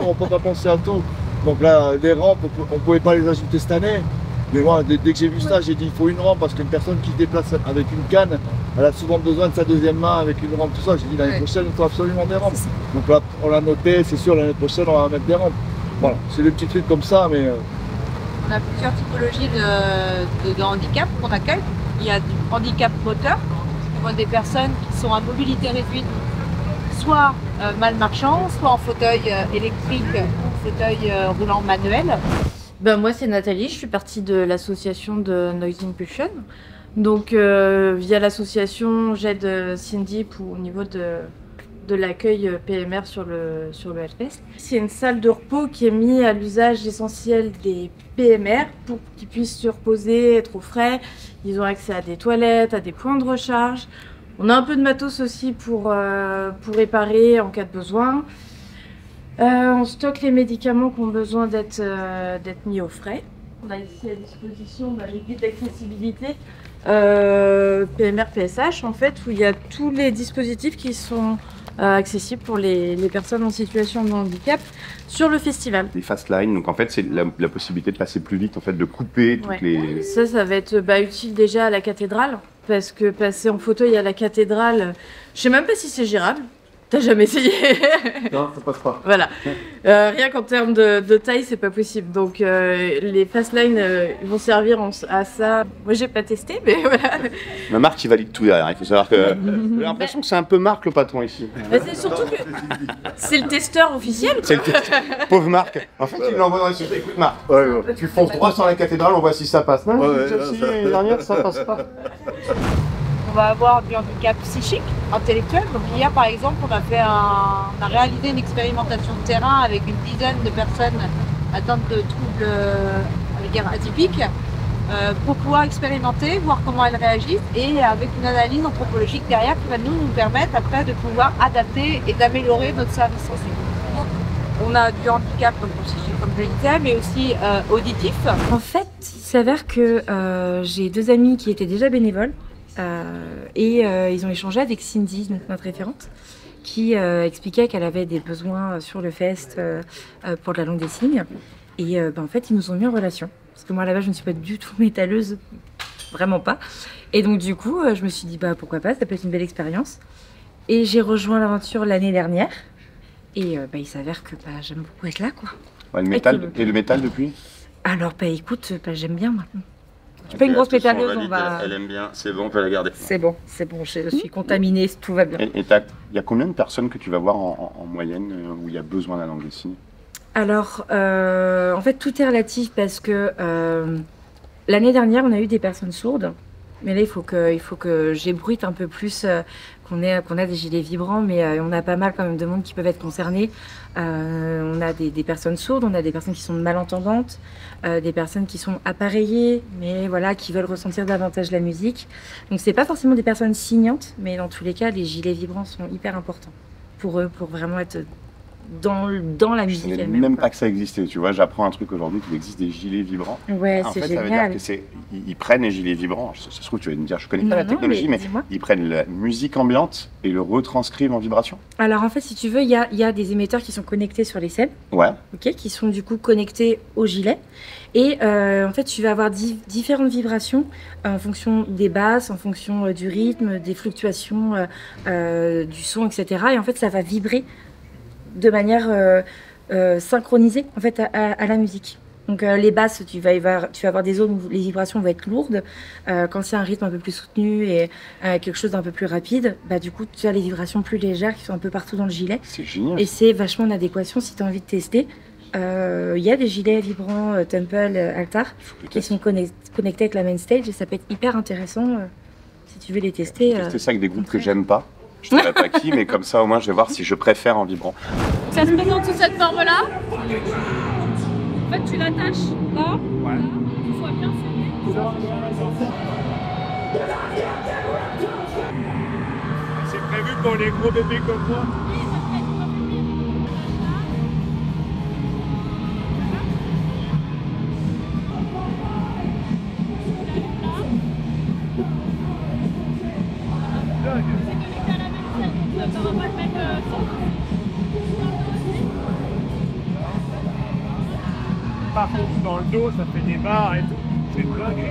on ne peut pas penser à tout. Donc là, les rampes, on ne pouvait pas les ajouter cette année. Mais moi, dès que j'ai vu ça, j'ai dit il faut une rampe parce qu'une personne qui se déplace avec une canne, elle a souvent besoin de sa deuxième main avec une rampe, tout ça. J'ai dit l'année prochaine, il faut absolument des rampes. Donc là, on l'a noté, c'est sûr, l'année prochaine, on va mettre des rampes. Voilà, c'est des petits trucs comme ça, mais... On a plusieurs typologies de handicap qu'on accueille. Il y a du handicap moteur, des personnes qui sont à mobilité réduite, soit mal marchand, soit en fauteuil électrique, fauteuil roulant manuel. Moi c'est Nathalie, je suis partie de l'association de Noise Impulsion. Donc via l'association j'aide Cindy au niveau de l'accueil PMR sur le Hellfest. C'est une salle de repos qui est mise à l'usage essentiel des PMR pour qu'ils puissent se reposer, être au frais. Ils ont accès à des toilettes, à des points de recharge. On a un peu de matos aussi pour réparer en cas de besoin. On stocke les médicaments qui ont besoin d'être mis au frais. On a ici à disposition les guides d'accessibilité PMR PSH en fait, où il y a tous les dispositifs qui sont accessible pour les personnes en situation de handicap sur le festival. Les fast lines, donc en fait c'est la possibilité de passer plus vite, en fait de couper toutes les... Ça va être utile déjà à la cathédrale, parce que passer en fauteuil à la cathédrale, je sais même pas si c'est gérable. T'as jamais essayé? Non, ça passe pas. Voilà. Rien qu'en termes de taille, c'est pas possible. Donc les Fastlane ils vont servir à ça. Moi, j'ai pas testé, mais voilà. Mais Marc, il valide tout derrière. Il faut savoir que j'ai l'impression que c'est un peu Marc le patron ici. Mais c'est surtout que c'est le testeur officiel. C'est le testeur. Pauvre Marc. En fait, il l'envoie dans les sociétés. Écoute, Marc, tu fonces droit sur la cathédrale, on voit si ça passe. Non, j'ai déjà essayé l'année dernière, ça passe pas. On va avoir du handicap psychique, intellectuel. Donc hier, par exemple, on a réalisé une expérimentation de terrain avec une dizaine de personnes atteintes de troubles atypiques pour pouvoir expérimenter, voir comment elles réagissent et avec une analyse anthropologique derrière qui va nous permettre après de pouvoir adapter et d'améliorer notre service sensible. On a du handicap donc psychique comme je le disais, mais aussi auditif. En fait, il s'avère que j'ai 2 amis qui étaient déjà bénévoles. Ils ont échangé avec Cindy, donc notre référente, qui expliquait qu'elle avait des besoins sur le fest pour de la langue des signes. Et en fait, ils nous ont mis en relation. Parce que moi, là-bas, je ne suis pas du tout métalleuse, vraiment pas. Et donc, du coup, je me suis dit, pourquoi pas, ça peut être une belle expérience. Et j'ai rejoint l'aventure l'année dernière. Et il s'avère que j'aime beaucoup être là, quoi. Ouais, le métal depuis? Alors, écoute, j'aime bien maintenant. Je suis pas une grosse métalleuse, on va... Elle aime bien, c'est bon, on peut la garder. C'est bon, je suis contaminée, tout va bien. Et il y a combien de personnes que tu vas voir en moyenne où il y a besoin d'un langue des signes? Alors, en fait, tout est relatif parce que l'année dernière, on a eu des personnes sourdes. Mais là, il faut que j'ébruite un peu plus qu'on a des gilets vibrants, mais on a pas mal quand même de monde qui peuvent être concernés. On a des personnes sourdes, on a des personnes qui sont malentendantes, des personnes qui sont appareillées, mais voilà, qui veulent ressentir davantage la musique. Donc c'est pas forcément des personnes signantes, mais dans tous les cas, les gilets vibrants sont hyper importants pour eux, pour vraiment être dans la musique elle-même. Je savais même pas que ça existait, tu vois, j'apprends un truc aujourd'hui qu'il existe des gilets vibrants. Ouais, c'est génial. Ça veut dire qu'ils prennent les gilets vibrants, ça se trouve tu vas me dire je connais pas la technologie, mais ils prennent la musique ambiante et le retranscrivent en vibration. Alors en fait, si tu veux, il y a des émetteurs qui sont connectés sur les scènes, qui sont du coup connectés au gilet. Et en fait, tu vas avoir différentes vibrations en fonction des basses, en fonction du rythme, des fluctuations du son, etc. Et en fait, ça va vibrer de manière synchronisée en fait à la musique. Donc les basses, tu vas avoir des zones où les vibrations vont être lourdes. Quand c'est un rythme un peu plus soutenu et quelque chose d'un peu plus rapide, du coup tu as les vibrations plus légères qui sont un peu partout dans le gilet. C'est génial. Et c'est vachement en adéquation si tu as envie de tester. Il y a des gilets vibrants Temple, Altar qui sont connectés avec la main stage et ça peut être hyper intéressant si tu veux les tester. J'ai testé ça avec des groupes que j'aime pas. Je ne dirais pas qui, mais comme ça au moins je vais voir si je préfère en vibrant. Ça se présente sous cette forme-là. En fait, tu l'attaches là. Voilà. Il faut bien C'est prévu pour les gros bébés comme moi. Par contre, dans le dos, ça fait des barres et tout. C'est dingue.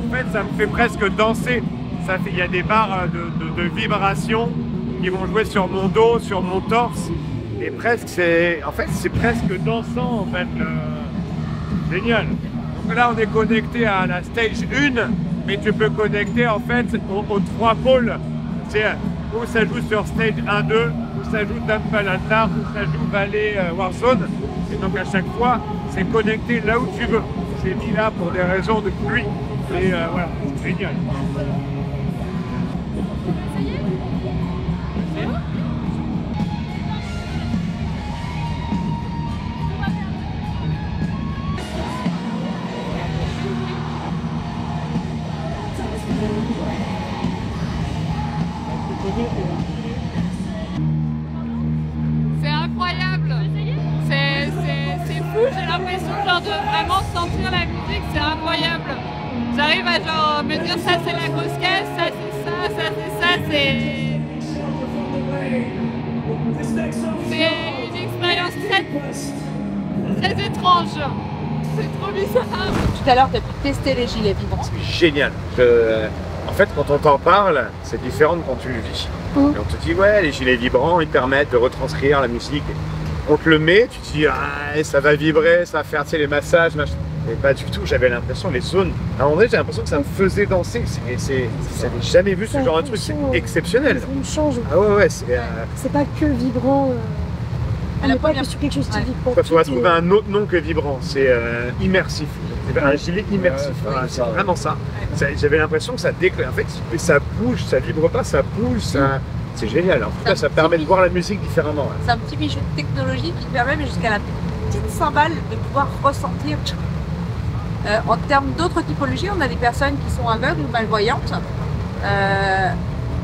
En fait, ça me fait presque danser. Il y a des barres de vibrations qui vont jouer sur mon dos, sur mon torse. Et presque, c'est presque dansant en fait. Génial. Donc là, on est connecté à la stage 1, mais tu peux connecter en fait aux 3 pôles. C'est où ça joue sur stage 1-2, où ça joue Temple Altar, où ça joue Valley Warzone. Et donc à chaque fois, c'est connecté là où tu veux. C'est mis là pour des raisons de pluie. Et voilà, c'est génial. C'est incroyable. C'est fou, j'ai l'impression genre de vraiment sentir la musique, c'est incroyable. J'arrive à genre me dire ça c'est la grosse caisse, ça c'est ça, ça c'est ça, c'est une expérience très étrange. C'est trop bizarre. Tout à l'heure, tu as pu tester les gilets vibrants. C'est génial. En fait, quand on t'en parle, c'est différent de quand tu le vis. Et on te dit, ouais, les gilets vibrants, ils permettent de retranscrire la musique. On te le met, tu te dis, ah, ça va vibrer, ça va faire, tu sais, les massages, machin. Mais pas du tout, j'avais l'impression, les zones, à un moment donné, j'ai l'impression que ça me faisait danser. J'avais jamais vu ce genre de truc, c'est exceptionnel. Ça me change. Ah ouais, c'est pas que vibrant. On n'est pas que sur quelque chose qui vibre. Il faut trouver un autre nom que vibrant, c'est immersif. C'est un gilet immersif, c'est vraiment ça. J'avais l'impression que ça déclenche, en fait, ça bouge, ça vibre pas, ça bouge, ça... C'est génial, en tout cas ça permet de voir la musique différemment. C'est un petit bijou de technologie qui permet, mais jusqu'à la petite cymbale, de pouvoir ressentir. En termes d'autres typologies, on a des personnes qui sont aveugles ou malvoyantes.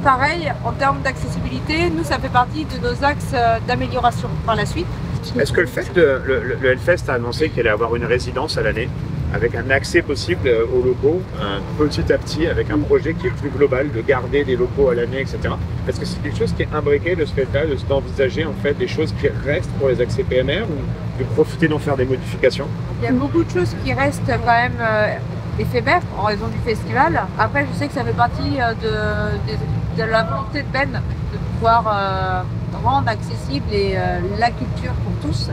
Pareil, en termes d'accessibilité, nous ça fait partie de nos axes d'amélioration par la suite. Est-ce que le fait de le Hellfest a annoncé qu'il allait avoir une résidence à l'année, avec un accès possible aux locaux, petit à petit, avec un projet qui est plus global, de garder des locaux à l'année, etc. Est-ce que c'est quelque chose qui est imbriqué de ce fait-là, d'envisager en fait des choses qui restent pour les accès PMR ou de profiter d'en faire des modifications? Il y a beaucoup de choses qui restent quand même éphémères en raison du festival. Après, je sais que ça fait partie de la volonté de Ben de pouvoir rendre accessible la culture pour tous.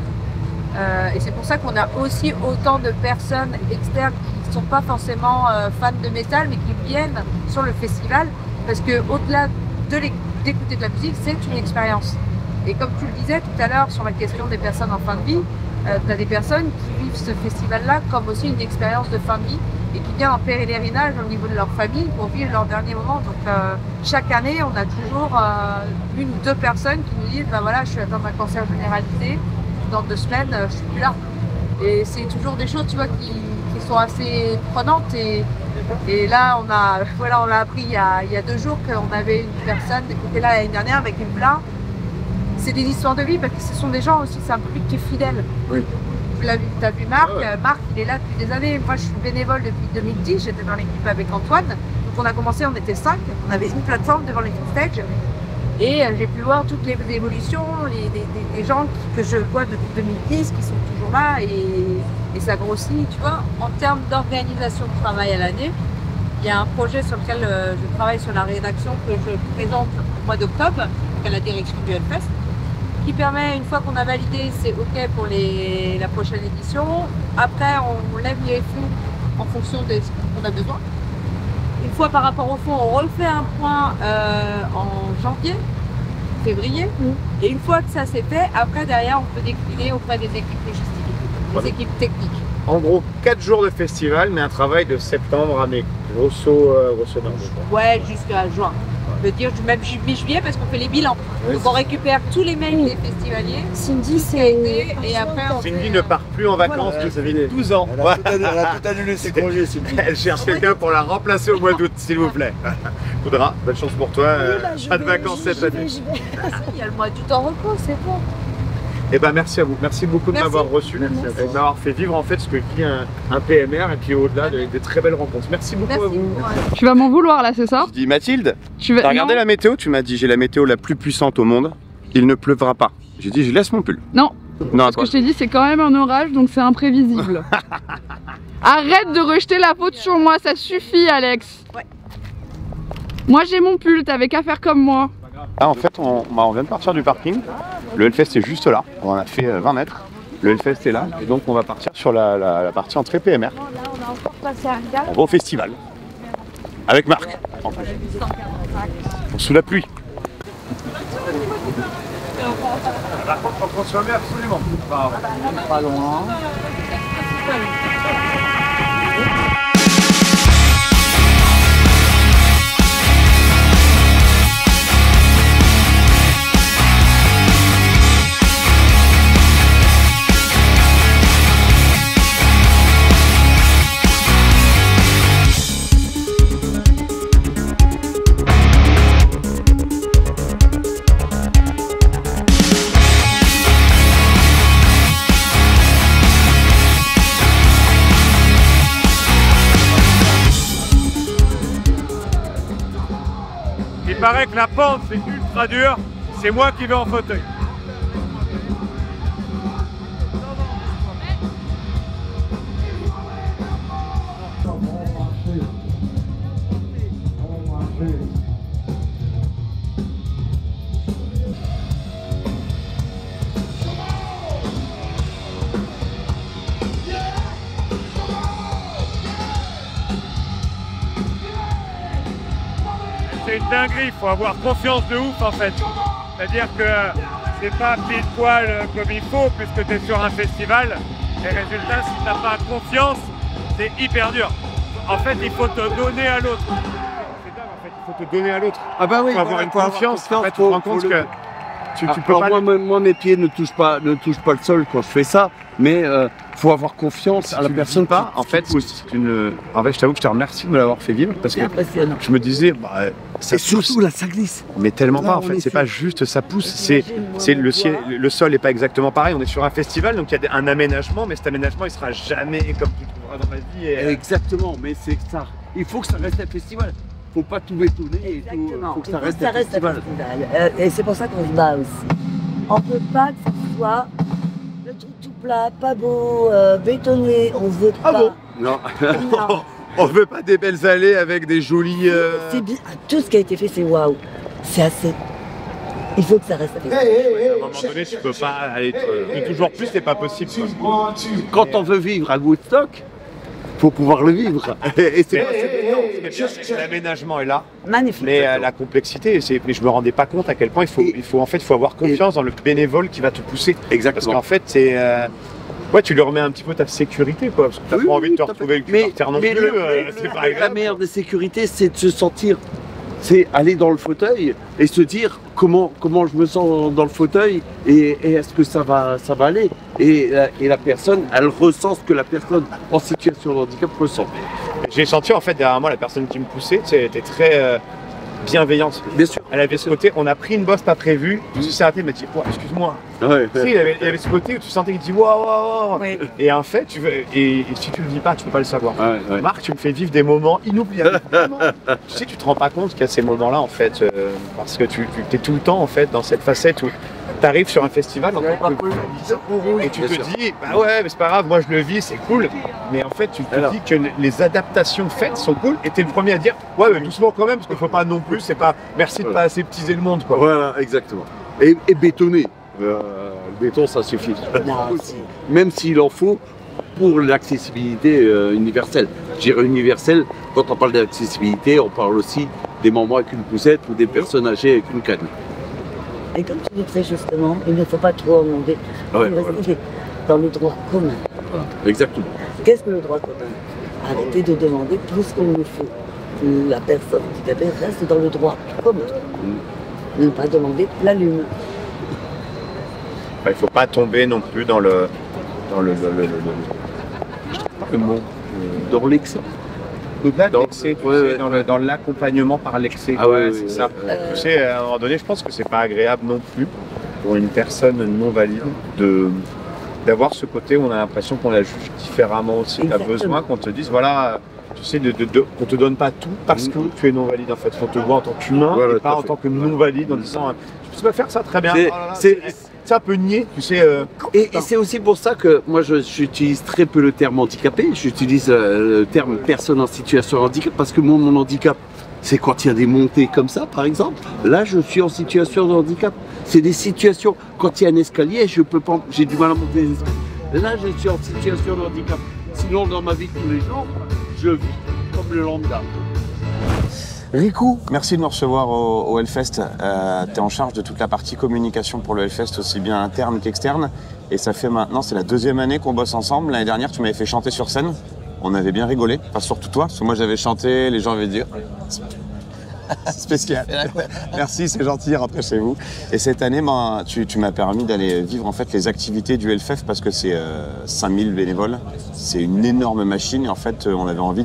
Et c'est pour ça qu'on a aussi autant de personnes externes qui ne sont pas forcément fans de métal, mais qui viennent sur le festival, parce qu'au-delà d'écouter de la musique, c'est une expérience. Et comme tu le disais tout à l'heure sur la question des personnes en fin de vie, tu as des personnes qui vivent ce festival-là comme aussi une expérience de fin de vie et qui viennent en pèlerinage au niveau de leur famille pour vivre leur dernier moment. Donc chaque année, on a toujours une ou deux personnes qui nous disent bah voilà, je suis atteinte d'un cancer généralisé, dans 2 semaines, je suis plus là. Et c'est toujours des choses, tu vois, qui sont assez prenantes. Et là, on a appris il y a 2 jours qu'on avait une personne qui était là l'année dernière avec une blague. C'est des histoires de vie parce que ce sont des gens aussi, c'est un public qui est fidèle. Oui. Tu as vu Marc, Marc il est là depuis des années. Moi je suis bénévole depuis 2010, j'étais dans l'équipe avec Antoine. Donc on a commencé, on était 5, on avait une plateforme devant les stage. Et j'ai pu voir toutes les évolutions, des gens que je vois depuis 2010 qui sont toujours là et ça grossit, tu vois. En termes d'organisation de travail à l'année, il y a un projet sur lequel je travaille sur la rédaction que je présente au mois d'octobre, à la direction du Hellfest, qui permet, une fois qu'on a validé, c'est OK pour la prochaine édition. Après, on lève les fonds en fonction de ce qu'on a besoin. Une fois par rapport au fond, on refait un point en janvier, février. Et une fois que ça c'est fait, après derrière on peut décliner auprès des équipes logistiques, des équipes techniques. En gros, 4 jours de festival, mais un travail de septembre à mai. Grosso modo. Ouais, jusqu'à juin. Je veux dire même mi-juillet parce qu'on fait les bilans. Donc on récupère tous les mails des festivaliers. Cindy, c'est... Et après on Cindy ne part plus en vacances, ça fait 12 ans. Elle a tout annulé ses congés, Cindy. Elle cherche quelqu'un pour la remplacer au mois d'août, s'il vous plaît. Faudra, bonne chance pour toi. Pas de vacances cette année. Il y a le mois d'août en repos, c'est bon. Eh ben merci à vous, merci beaucoup de m'avoir reçu et de m'avoir fait vivre en fait ce que vit un PMR et puis au-delà des très belles rencontres. Merci beaucoup à vous. Tu vas m'en vouloir là, c'est ça? Je dis Mathilde, t'as regardé la météo? Tu m'as dit j'ai la météo la plus puissante au monde, il ne pleuvra pas. J'ai dit je laisse mon pull. Non, non ce que je t'ai dit c'est quand même un orage donc c'est imprévisible. Arrête de rejeter la faute sur moi, ça suffit Alex. Ouais. Moi j'ai mon pull, t'avais qu'à faire comme moi. Ah, en fait on vient de partir du parking, le Hellfest est juste là, on en a fait 20 mètres, le Hellfest est là et donc on va partir sur la partie entrée PMR. On va au festival, avec Marc, en plus. Sous la pluie. Par contre, faut consommer absolument. Pas loin. Il paraît que la pente c'est ultra dur, c'est moi qui vais en fauteuil. c'est une dinguerie, il faut avoir confiance de ouf en fait. C'est-à-dire que c'est pas pile poil comme il faut puisque tu es sur un festival. Et résultat, si t'as pas confiance, c'est hyper dur. En fait, il faut te donner à l'autre. C'est dingue en fait, il faut te donner à l'autre. Ah bah oui, il faut avoir une confiance. En fait, tu te rends compte que tu peux pas... moi, mes pieds ne touchent pas le sol quand je fais ça, mais faut avoir confiance à la personne. Pas, en fait, je t'avoue que je te remercie de me l'avoir fait vivre parce que je me disais, c'est surtout là, ça glisse. Mais tellement pas en fait, c'est pas juste ça pousse, c'est le sol est pas exactement pareil. On est sur un festival, donc il y a un aménagement, mais cet aménagement il sera jamais comme tu trouveras dans la vie. Exactement, mais c'est ça. Il faut que ça reste un festival. Faut pas tout bétonner et tout. Faut que ça reste un festival. Et c'est pour ça qu'on se bat aussi. On peut pas que ça soit le truc tout plat, pas beau, bétonné, on veut pas. Ah bon? Non. On veut pas des belles allées avec des jolis... C'est bien. Tout ce qui a été fait, c'est waouh. C'est assez. Il faut que ça reste avec. À un moment donné, tu peux pas aller toujours plus, c'est pas possible. Quand on veut vivre à Woodstock, faut pouvoir le vivre. Et c'est l'aménagement est là. Magnifique. Mais la complexité, mais je me rendais pas compte à quel point il faut avoir confiance dans le bénévole qui va te pousser. Exactement. Parce qu'en fait, c'est ouais, tu leur mets un petit peu ta sécurité, quoi. Parce que t'as pas envie de te retrouver le cul par terre non plus. C'est pas agréable. La meilleure des sécurités, c'est de se sentir, c'est aller dans le fauteuil et se dire comment je me sens dans le fauteuil et est-ce que ça va aller. Et la personne, elle ressent ce que la personne en situation de handicap ressent. J'ai senti en fait derrière moi la personne qui me poussait, elle était très bienveillante. Bien sûr. Elle avait ce côté, on a pris une bosse pas prévue, je me suis arrêté, elle m'a dit excuse-moi. Ouais, tu sais, il y avait ce côté où tu sentais qu'il dit waouh. Ouais. Et en fait, et si tu le dis pas, tu peux pas le savoir. Ouais. Marc, tu me fais vivre des moments inoubliables. Tu sais, tu te rends pas compte qu'il y a ces moments-là en fait, parce que tu es tout le temps en fait dans cette facette où tu arrives sur un festival en tant que et tu te dis bah ouais mais c'est pas grave, moi je le vis, c'est cool. Mais en fait tu te dis que les adaptations faites sont cool et t'es le premier à dire ouais mais doucement quand même parce qu'il faut pas non plus, c'est pas merci de pas aseptiser le monde quoi. Voilà exactement. Et bétonner. Le béton ça suffit. Même s'il en faut pour l'accessibilité universelle. Je dirais universelle, quand on parle d'accessibilité, on parle aussi des mamans avec une poussette ou des personnes âgées avec une canne. Et comme tu disais justement, il ne faut pas trop demander dans le droit commun. Exactement. Qu'est-ce que le droit commun? Arrêtez de demander plus qu'il ne faut. La personne handicapée reste dans le droit commun. Ne pas demander la lune. Il ne faut pas tomber non plus dans le mot. Dans l'excès. Dans l'accompagnement par l'excès. Ah ouais, c'est ça. Tu sais, à un moment donné, je pense que c'est pas agréable non plus pour une personne non valide d'avoir ce côté où on a l'impression qu'on la juge différemment aussi. Tu as besoin qu'on te dise, voilà, tu sais, qu'on te donne pas tout parce que tu es non valide en fait. On te voit en tant qu'humain et pas en tant que non valide en disant, je peux pas faire ça très bien. C'est un peu niais, tu sais. Et c'est aussi pour ça que moi j'utilise très peu le terme handicapé, j'utilise le terme personne en situation de handicap parce que moi mon handicap c'est quand il y a des montées comme ça par exemple, là je suis en situation de handicap. C'est des situations, quand il y a un escalier, je peux pas, j'ai du mal à monter les escaliers. Là je suis en situation de handicap. Sinon dans ma vie de tous les jours, je vis comme le lambda. Riku, merci de nous recevoir au Hellfest. Tu es en charge de toute la partie communication pour le Hellfest, aussi bien interne qu'externe. Et ça fait maintenant, c'est la deuxième année qu'on bosse ensemble. L'année dernière, tu m'avais fait chanter sur scène. On avait bien rigolé, enfin surtout toi, parce que moi j'avais chanté, les gens avaient dit spécial. Merci, c'est gentil, rentrez chez vous. Et cette année, tu m'as permis d'aller vivre en fait les activités du Hellfest parce que c'est 5000 bénévoles. C'est une énorme machine et en fait,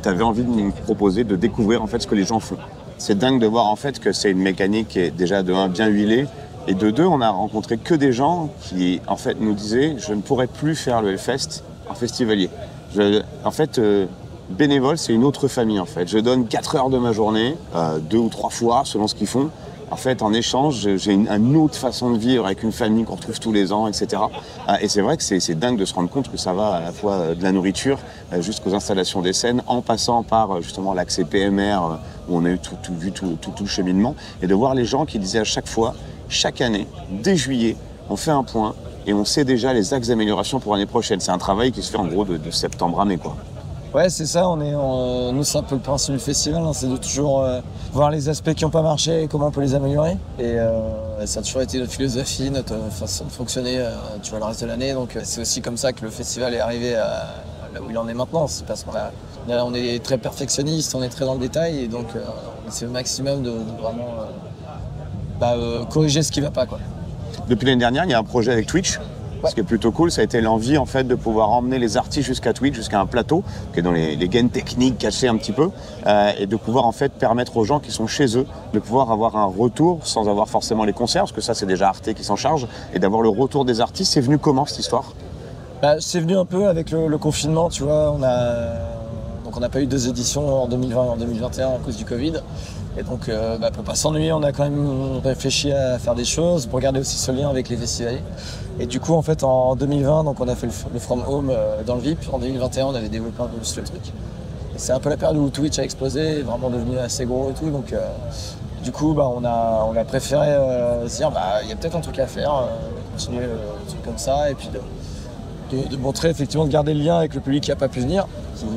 t'avais envie de nous proposer de découvrir en fait ce que les gens font. C'est dingue de voir en fait que c'est une mécanique qui est déjà de 1 bien huilée et de 2 on a rencontré que des gens qui en fait nous disaient je ne pourrais plus faire le Hellfest en festivalier. Bénévole, c'est une autre famille en fait. Je donne 4 heures de ma journée, 2 ou 3 fois selon ce qu'ils font. En fait, en échange, j'ai une autre façon de vivre avec une famille qu'on retrouve tous les ans, etc. Et c'est vrai que c'est dingue de se rendre compte que ça va à la fois de la nourriture jusqu'aux installations des scènes, en passant par justement l'accès PMR où on a eu tout le cheminement, et de voir les gens qui disaient à chaque fois, chaque année, dès juillet, on fait un point et on sait déjà les axes d'amélioration pour l'année prochaine. C'est un travail qui se fait en gros de septembre à mai, quoi. Ouais, c'est ça, nous c'est un peu le principe du festival, c'est de toujours voir les aspects qui n'ont pas marché et comment on peut les améliorer. Et ça a toujours été notre philosophie, notre façon de fonctionner tu vois, le reste de l'année. Donc c'est aussi comme ça que le festival est arrivé là où il en est maintenant. C'est parce qu'on est très perfectionniste, on est très dans le détail et donc on essaie au maximum de vraiment corriger ce qui ne va pas, quoi. Depuis l'année dernière, il y a un projet avec Twitch. Ce qui est plutôt cool, ça a été l'envie en fait de pouvoir emmener les artistes jusqu'à Twitch, jusqu'à un plateau, qui est dans les gaines techniques cachées un petit peu, et de pouvoir en fait permettre aux gens qui sont chez eux de pouvoir avoir un retour sans avoir forcément les concerts, parce que ça c'est déjà Arte qui s'en charge, et d'avoir le retour des artistes. C'est venu comment cette histoire? C'est venu un peu avec le confinement, tu vois. On n'a pas eu 2 éditions en 2020 et en 2021 à cause du Covid. Et donc, pour pas s'ennuyer, on a quand même réfléchi à faire des choses pour garder aussi ce lien avec les festivaliers. Et du coup, en fait, en 2020, donc, on a fait le From Home dans le VIP. En 2021, on avait développé un peu plus le truc. Et c'est un peu la période où Twitch a explosé, est vraiment devenu assez gros et tout. Donc, du coup, on a préféré se dire, il y a peut-être un truc à faire, continuer le truc comme ça, et puis de montrer, effectivement, de garder le lien avec le public qui n'a pas pu venir,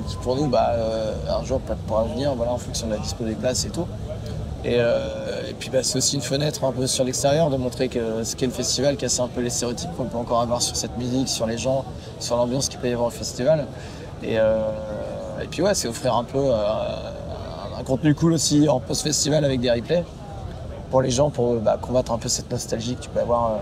qui pour nous, un jour pourra venir, voilà, en fonction de la dispo des places et tout. Et puis c'est aussi une fenêtre un peu sur l'extérieur, de montrer que ce qu'est le festival, casser un peu les stéréotypes qu'on peut encore avoir sur cette musique, sur les gens, sur l'ambiance qu'il peut y avoir au festival. Et puis ouais, c'est offrir un peu un contenu cool aussi en post-festival avec des replays pour les gens, pour combattre un peu cette nostalgie que tu peux avoir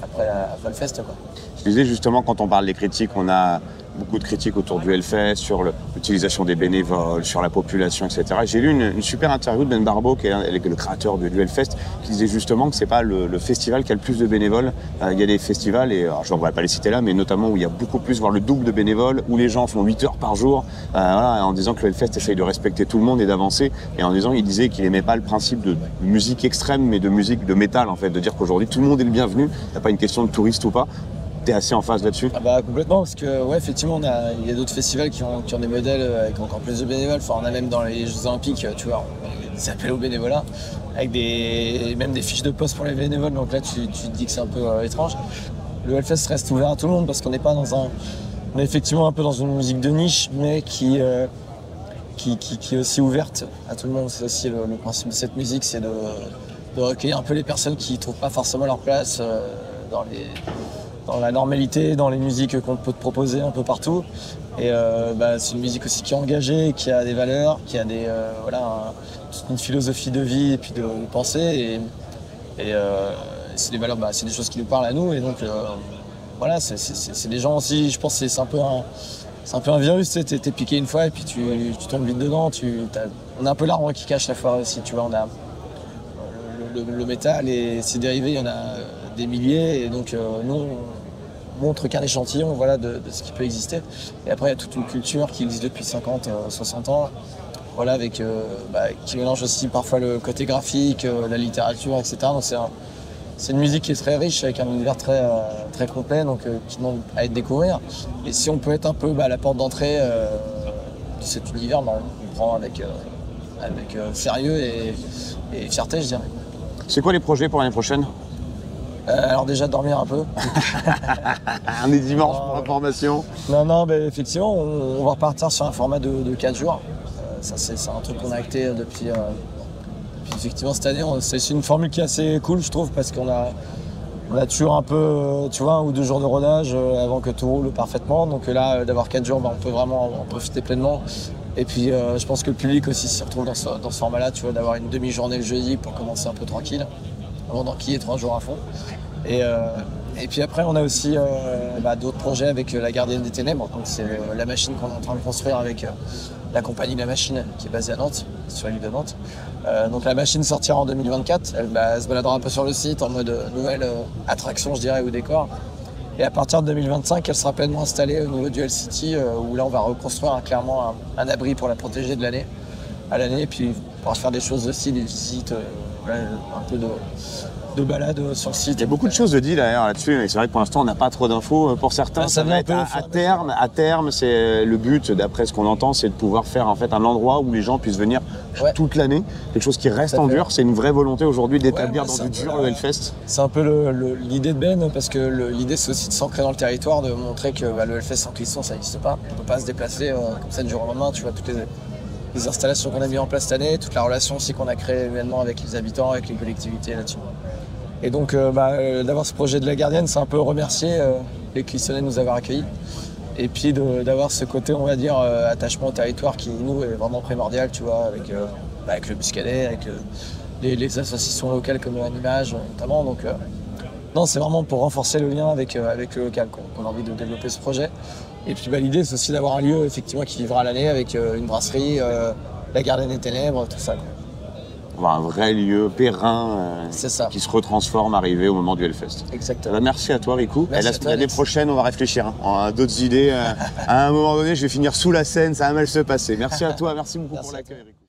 après le fest, quoi. Je disais justement, quand on parle des critiques, on a beaucoup de critiques autour du Hellfest, sur l'utilisation des bénévoles, sur la population, etc. J'ai lu une super interview de Ben Barbeau, qui est le créateur du Hellfest, qui disait justement que c'est pas le festival qui a le plus de bénévoles. Il y a des festivals, et alors, je ne pourrais pas les citer là, mais notamment où il y a beaucoup plus, voire le double de bénévoles, où les gens font 8 heures par jour, voilà, en disant que le Hellfest essaye de respecter tout le monde et d'avancer. Et en disant, il disait qu'il n'aimait pas le principe de musique extrême, mais de musique de métal, en fait, de dire qu'aujourd'hui tout le monde est le bienvenu, il n'y a pas une question de touriste ou pas. T'es assez en phase là-dessus? Complètement, parce que ouais, effectivement, il y a d'autres festivals qui ont des modèles avec encore plus de bénévoles. Enfin, on a même dans les Jeux Olympiques, tu vois, des appels au bénévolat, avec même des fiches de poste pour les bénévoles. Donc là, tu te dis que c'est un peu étrange. Le Hellfest reste ouvert à tout le monde parce qu'on n'est pas on est effectivement un peu dans une musique de niche, mais qui est aussi ouverte à tout le monde. C'est aussi le principe de cette musique, c'est de recueillir un peu les personnes qui ne trouvent pas forcément leur place dans la normalité, dans les musiques qu'on peut te proposer un peu partout. Et c'est une musique aussi qui est engagée, qui a des valeurs, qui a toute une philosophie de vie et puis de pensée. Et c'est des valeurs, c'est des choses qui nous parlent à nous. Et donc voilà, c'est des gens aussi, je pense que c'est un peu un virus, tu sais, t'es piqué une fois et puis tu tombes vite dedans. On a un peu l'arbre qui cache la forêt aussi, tu vois. On a le métal et ses dérivés, il y en a des milliers, et donc nous on montre qu'un échantillon, voilà, de ce qui peut exister. Et après il y a toute une culture qui existe depuis 50, 60 ans, voilà, avec qui mélange aussi parfois le côté graphique, la littérature, etc. Donc c'est une musique qui est très riche, avec un univers très, très complet, donc qui demande à être découvert. Et si on peut être un peu la porte d'entrée de cet univers, on prend avec sérieux et fierté, je dirais. C'est quoi les projets pour l'année prochaine? Alors déjà dormir un peu. On est dimanche pour l'information. Non, effectivement, on va repartir sur un format de 4 jours. Ça c'est un truc qu'on a acté depuis effectivement cette année. C'est une formule qui est assez cool, je trouve, parce qu'on a toujours un peu, tu vois, 1 ou 2 jours de rodage avant que tout roule parfaitement. Donc là, d'avoir 4 jours, on peut vraiment en profiter pleinement. Et puis je pense que le public aussi s'y retrouve dans ce format-là, tu vois, d'avoir une demi-journée le jeudi pour commencer un peu tranquille, avant d'enquiller 3 jours à fond. Et puis après, on a aussi d'autres projets avec la Gardienne des Ténèbres. Donc c'est la machine qu'on est en train de construire avec la compagnie La Machine, qui est basée à Nantes, sur l'île de Nantes. Donc la machine sortira en 2024. Elle se baladera un peu sur le site en mode nouvelle attraction, je dirais, ou décor. Et à partir de 2025, elle sera pleinement installée au niveau du Hellcity, où là on va reconstruire clairement un abri pour la protéger à l'année. Et puis pouvoir faire des choses aussi, des visites, ouais, un peu de balade sur le site. Il y a beaucoup de choses de dit d'ailleurs là-dessus, mais c'est vrai que pour l'instant on n'a pas trop d'infos. Pour certains, ça va être à terme, c'est le but, d'après ce qu'on entend, c'est de pouvoir faire en fait un endroit où les gens puissent venir toute l'année, quelque chose qui reste en dur. C'est une vraie volonté aujourd'hui d'établir dans du dur le Hellfest. C'est un peu l'idée de Ben, parce que l'idée c'est aussi de s'ancrer dans le territoire, de montrer que le Hellfest sans cuisson ça n'existe pas. On ne peut pas se déplacer comme ça du jour au lendemain, tu vois, toutes les installations qu'on a mis en place cette année, toute la relation aussi qu'on a créée également avec les habitants, avec les collectivités là-dessus. Et donc d'avoir ce projet de la Gardienne, c'est un peu remercier les cuissonniers de nous avoir accueillis. Et puis d'avoir ce côté, on va dire, attachement au territoire qui, nous, est vraiment primordial, tu vois, avec le Muscadet, avec les associations locales comme Animage notamment. Donc non, c'est vraiment pour renforcer le lien avec le local qu'on a envie de développer ce projet. Et puis l'idée, c'est aussi d'avoir un lieu effectivement qui vivra l'année avec une brasserie, la Gardienne des Ténèbres, tout ça, quoi. Un vrai lieu périn qui se retransforme arrivé au moment du Hellfest. Exactement. Merci à toi Riku. L'année prochaine, on va réfléchir. Hein. On a d'autres idées. À un moment donné, je vais finir sous la scène, ça va mal se passer. Merci à toi, merci beaucoup pour l'accueil Riku.